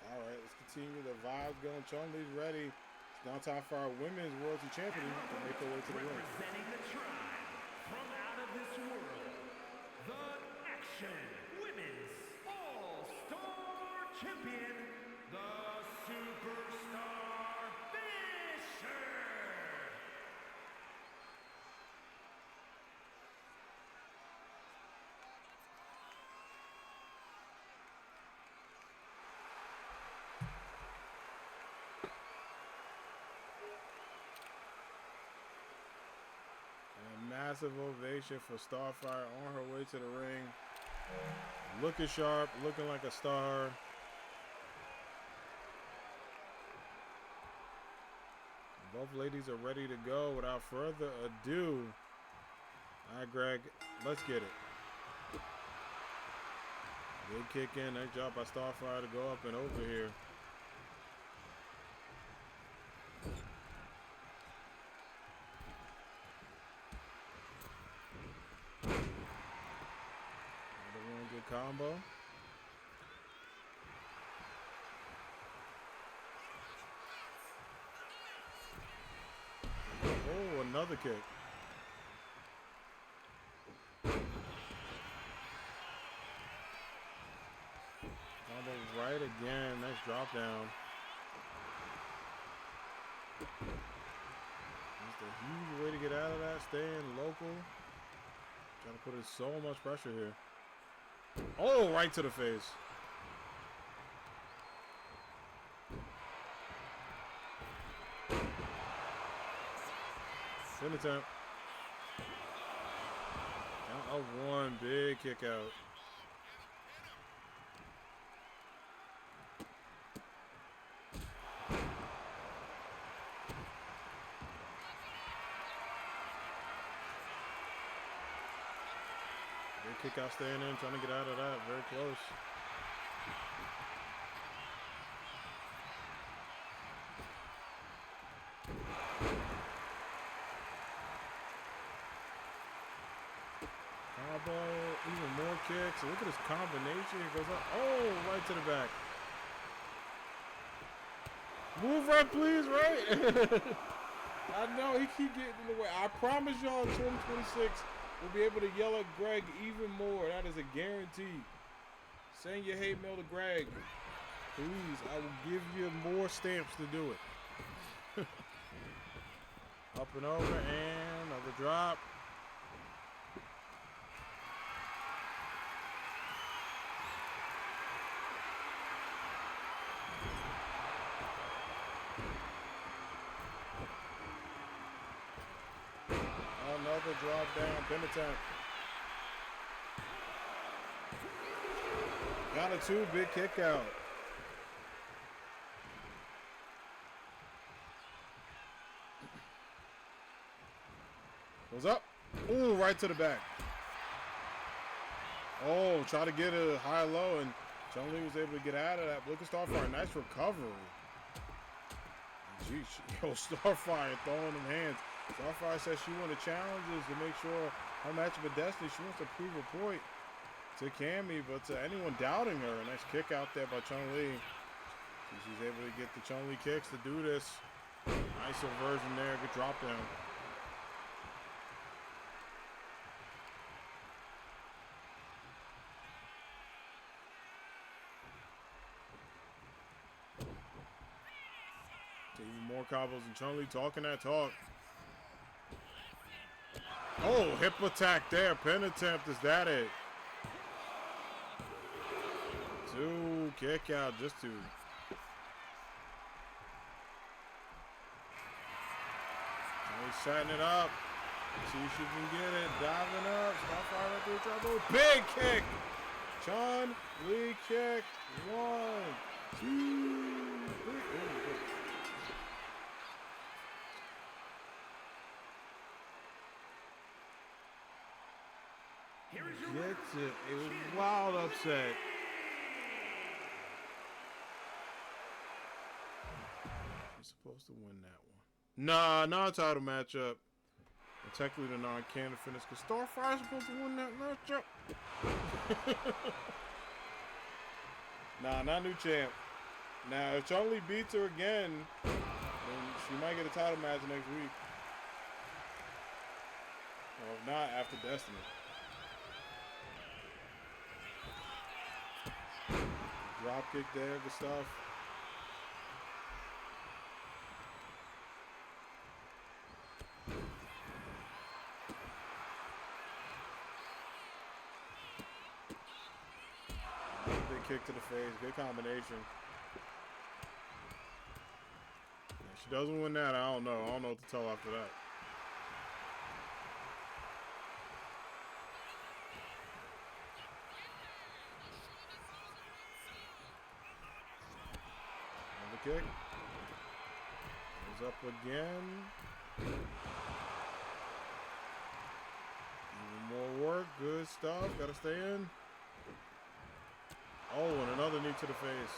All right, let's continue the vibes going. Chun-Li's ready. It's now time for our women's World Champion to make her way to the ring. Representing the tribe from out of this world, the Action Women's All-Star Champion, the Superstar Fisher. Massive ovation for Starfire on her way to the ring. Looking sharp, looking like a star. Both ladies are ready to go. Without further ado, all right, Greg, let's get it. Big kick in. Nice job by Starfire to go up and over here. Combo. Oh, another kick. Combo right again. Nice drop down. Just a huge way to get out of that. Staying local. Trying to put in so much pressure here. Oh, right to the face. Pin attempt. Count of one. Big kick out. Kick out, staying in, trying to get out of that. Very close. Combo, even more kicks. Look at this combination. It goes up. Oh, right to the back. Move right, please, right? I know he keep getting in the way. I promise y'all in 2026 we'll be able to yell at Greg even more. That is a guarantee. Send your hate mail to Greg. Please, I will give you more stamps to do it. Up and over, and another drop. Another drop down, pin attempt. Got a 2, big kick out. Goes up. Ooh, right to the back. Oh, try to get a high-low, and Chun-Li was able to get out of that. Look at Starfire, nice recovery. Geez, yo, Starfire throwing them hands. Starfire says she wanted challenges to make sure her matchup with Destiny, she wants to prove a point to Cammy, but to anyone doubting her, a nice kick out there by Chun-Li. She's able to get the Chun-Li kicks to do this. Nice inversion there, good drop down. Even more combos and Chun-Li talking that talk. Oh, hip attack there. Pin attempt. Is that it? 2, kick out, just 2. Chun-Li setting it up. See if she can get it. Diving up. Starfire right through trouble. Big kick. Chun-Li kick. 1, 2, 3. Gets it. It was wild upset. She's supposed to win that one. Nah, non-title matchup. And technically the non-canon finish because Starfire's supposed to win that matchup. Nah, not new champ. Now, if Chun-Li beats her again, then she might get a title match next week. Or if not, after Destiny. Drop kick there, good stuff. Big kick to the face, good combination. If she doesn't win that, I don't know. I don't know what to tell after that. Kick. Goes up again. Even more work. Good stuff. Gotta stay in. Oh, and another knee to the face.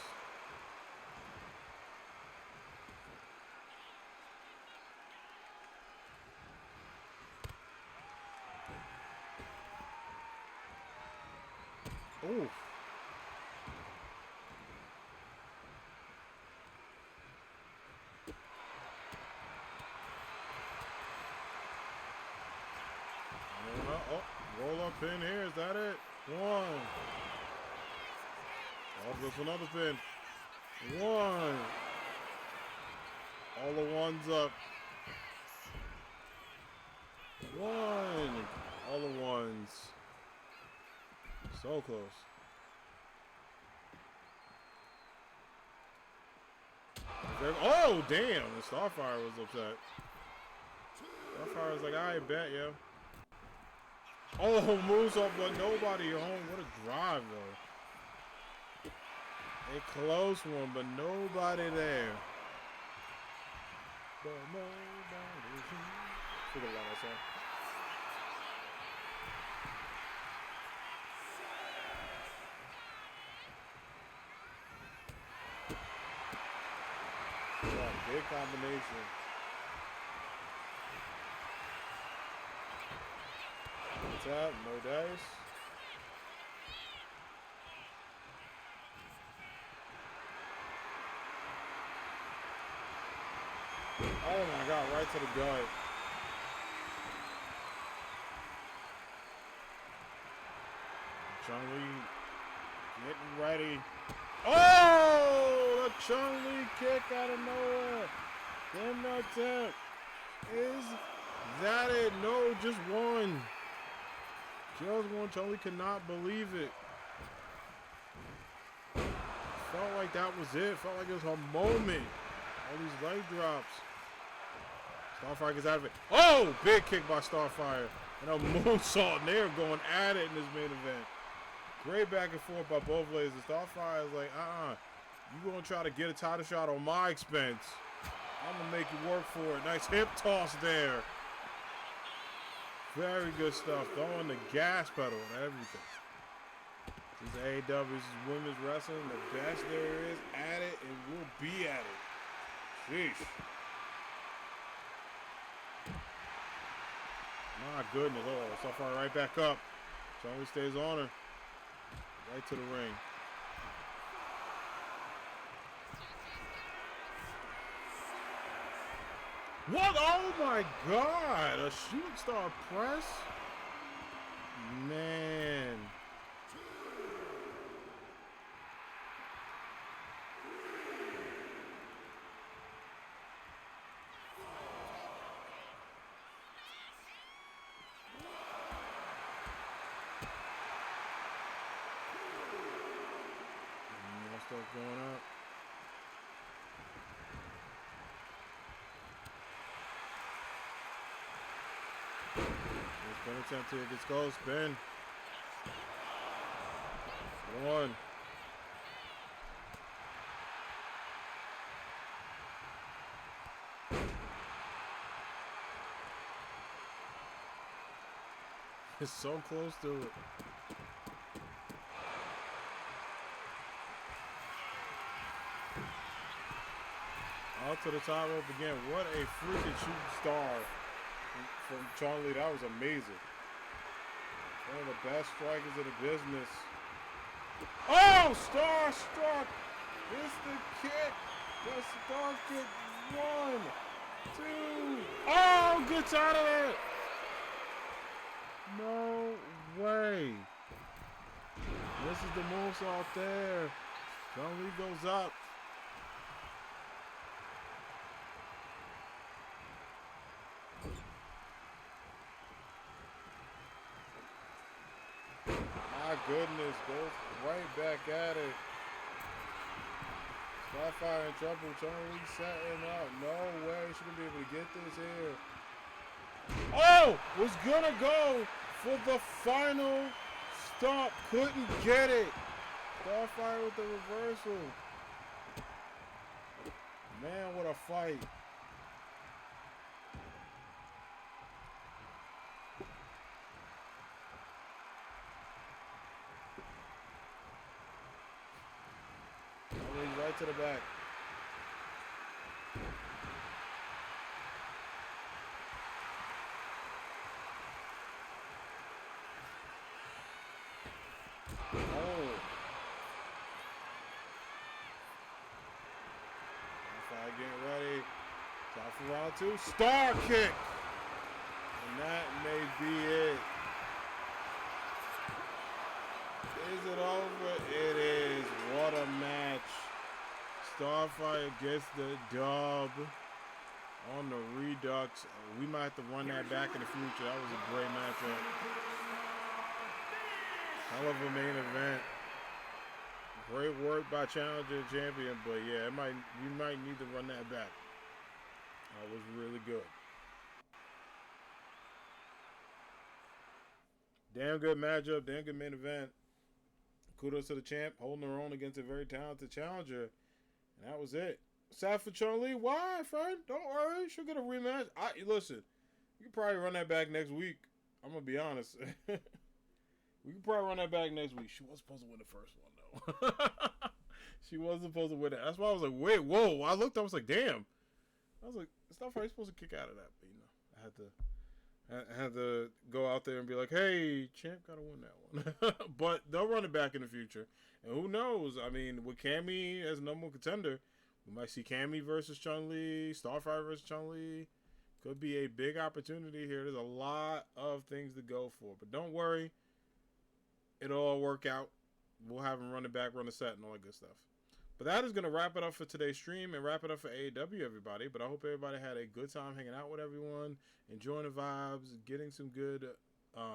Oh. Roll up pin here, is that it? 1. Oh, there's another pin. 1. All the ones up. 1. All the ones. So close. Oh, damn. The Starfire was upset. Starfire was like, I bet, yo. Oh, moves up, but nobody home. What a drive, though. A close one, but nobody there. But nobody's here. Forget about that song. Yeah, big combination. tap, no dice. Oh my god, right to the gut. Chung-Li getting ready. Oh! The Chung-Li kick out of nowhere. Then no tap. Is that it? No, just one. Kills one. Chung-Li could not believe it. Felt like that was it. Felt like it was her moment. All these leg drops. Starfire gets out of it. Oh! Big kick by Starfire. And a moonsault. And they're going at it in this main event. Great back and forth by both ladies. Starfire is like, you gonna try to get a title shot on my expense. I'm gonna make you work for it. Nice hip toss there. Very good stuff. Throwing the gas pedal and everything. This is AAW. This is women's wrestling. The best there is at it and will be at it. Sheesh. My goodness. Oh, Starfire right back up. Chung-Li stays on her. Right to the ring. What? Oh my god! A shooting star press? Man. More stuff going up. Spin attempt here, gets goal, spin. One. It's so close to it. Out to the top rope again. What a freaking shooting star from Chung-Li. That was amazing. One of the best strikers in the business. Oh, Starstruck! It's the kick. The star kick. 1, 2. Oh, gets out of it. No way. This is the moonsault there. Chung-Li goes up. My goodness, goes right back at it. Starfire in trouble. Chung-Li setting up. No way. Shouldn't be able to get this here. Oh! Was gonna go for the final stop. Couldn't get it. Starfire with the reversal. Man, what a fight. Right to the back. Oh. Starfire getting ready. Time for round 2. Star kick. And that may be it. Is it over? It is. What a match. Starfire gets the dub on the Redux. We might have to run that back in the future. That was a great matchup. Hell of a main event. Great work by Challenger and Champion, but yeah, you might need to run that back. That was really good. Damn good matchup, damn good main event. Kudos to the champ, holding her own against a very talented challenger. And that was it. Sad for Chung-Li. Why, friend? Don't worry. She'll get a rematch. Listen, you can probably run that back next week. I'm going to be honest. We can probably run that back next week. She was supposed to win the first one, though. She wasn't supposed to win it. That's why I was like, wait, whoa. I looked, I was like, damn. I was like, it's not supposed to kick out of that. But, I have to go out there and be like, hey, champ gotta win that one. But they'll run it back in the future. And who knows? I mean, with Cammy as number one contender, we might see Cammy versus Chun-Li, Starfire versus Chun-Li. Could be a big opportunity here. There's a lot of things to go for. But don't worry. It'll all work out. We'll have them run it back, run the set, and all that good stuff. But that is going to wrap it up for today's stream and wrap it up for AAW, everybody. But I hope everybody had a good time hanging out with everyone, enjoying the vibes, getting some good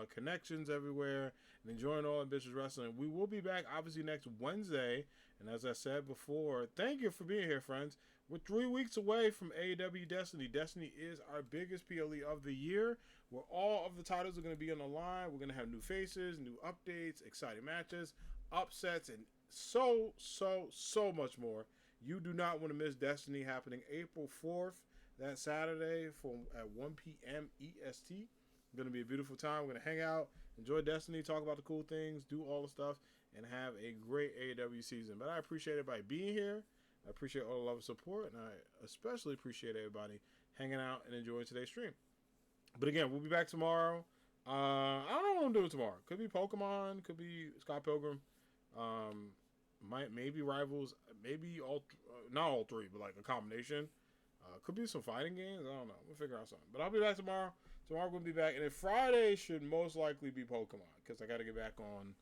connections everywhere, and enjoying all ambitious wrestling. We will be back, obviously, next Wednesday. And as I said before, thank you for being here, friends. We're 3 weeks away from AAW Destiny. Destiny is our biggest PLE of the year, where all of the titles are going to be on the line. We're going to have new faces, new updates, exciting matches, upsets, and so much more. You do not want to miss Destiny, happening April 4th, that Saturday at 1 p.m. EST. Going to be a beautiful time. We're going to hang out, enjoy Destiny, talk about the cool things, do all the stuff, and have a great AAW season. But I appreciate everybody being here. I appreciate all the love and support, and I especially appreciate everybody hanging out and enjoying today's stream. But again, we'll be back tomorrow. I don't know what I'm doing tomorrow. Could be Pokemon, could be Scott Pilgrim. Maybe Rivals, maybe not all three, but like a combination. Could be some fighting games. I don't know. We'll figure out something. But I'll be back tomorrow. Tomorrow we'll be back, and then Friday should most likely be Pokemon because I got to get back on.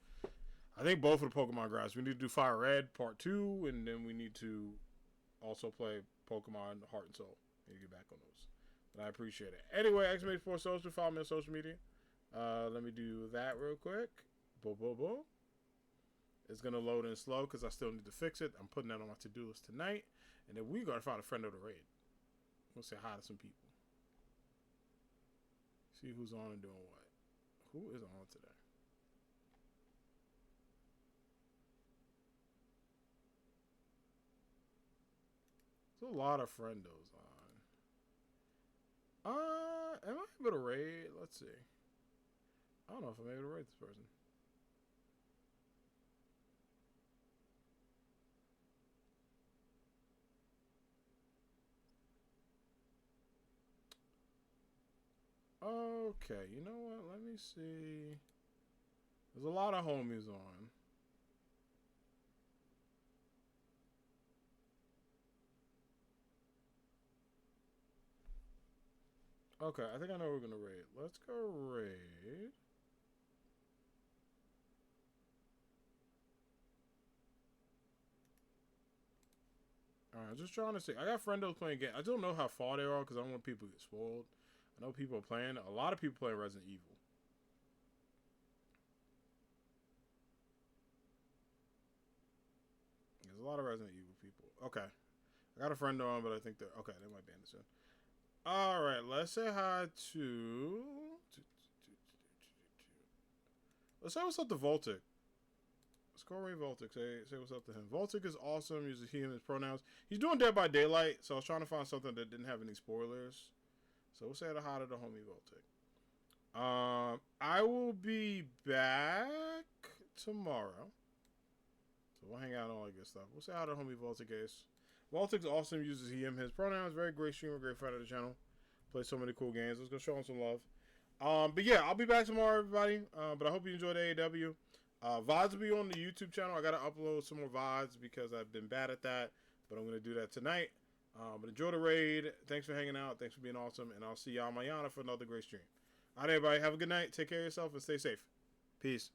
I think both of the Pokemon graphs. We need to do Fire Red Part 2, and then we need to also play Pokemon Heart and Soul. Need to get back on those. But I appreciate it. Anyway, XMH for social. Follow me on social media. Let me do that real quick. Boom, boom, boom. It's going to load in slow because I still need to fix it. I'm putting that on my to-do list tonight. And then we're going to find a friend of the raid. We'll say hi to some people. See who's on and doing what. Who is on today? There's a lot of friendos on. Am I able to raid? Let's see. I don't know if I'm able to raid this person. Okay, you know what? Let me see. There's a lot of homies on. Okay, I think I know we're gonna raid. Let's go raid. Alright, just trying to see. I got friendos playing games. I don't know how far they are because I don't want people to get spoiled. I know people are playing. A lot of people playing Resident Evil. There's a lot of Resident Evil people. Okay. I got a friend on, but I think they're... Okay, they might be in this soon. Alright, let's say hi to... Let's say what's up to Voltic. Let's go raid Voltic. Say what's up to him. Voltic is awesome. Uses he and his pronouns. He's doing Dead by Daylight, so I was trying to find something that didn't have any spoilers. So we'll say hi to the homie Voltic. I will be back tomorrow. So we'll hang out and all that good stuff. We'll say hi to the homie Voltic Ace. Voltic's awesome. Uses he, him, his pronouns. Very great streamer. Great friend of the channel. Plays so many cool games. Let's go show him some love. But yeah, I'll be back tomorrow, everybody. But I hope you enjoyed AAW. VODs will be on the YouTube channel. I got to upload some more VODs because I've been bad at that. But I'm going to do that tonight. But enjoy the raid. Thanks for hanging out. Thanks for being awesome. And I'll see y'all mañana for another great stream. All right, everybody. Have a good night. Take care of yourself and stay safe. Peace.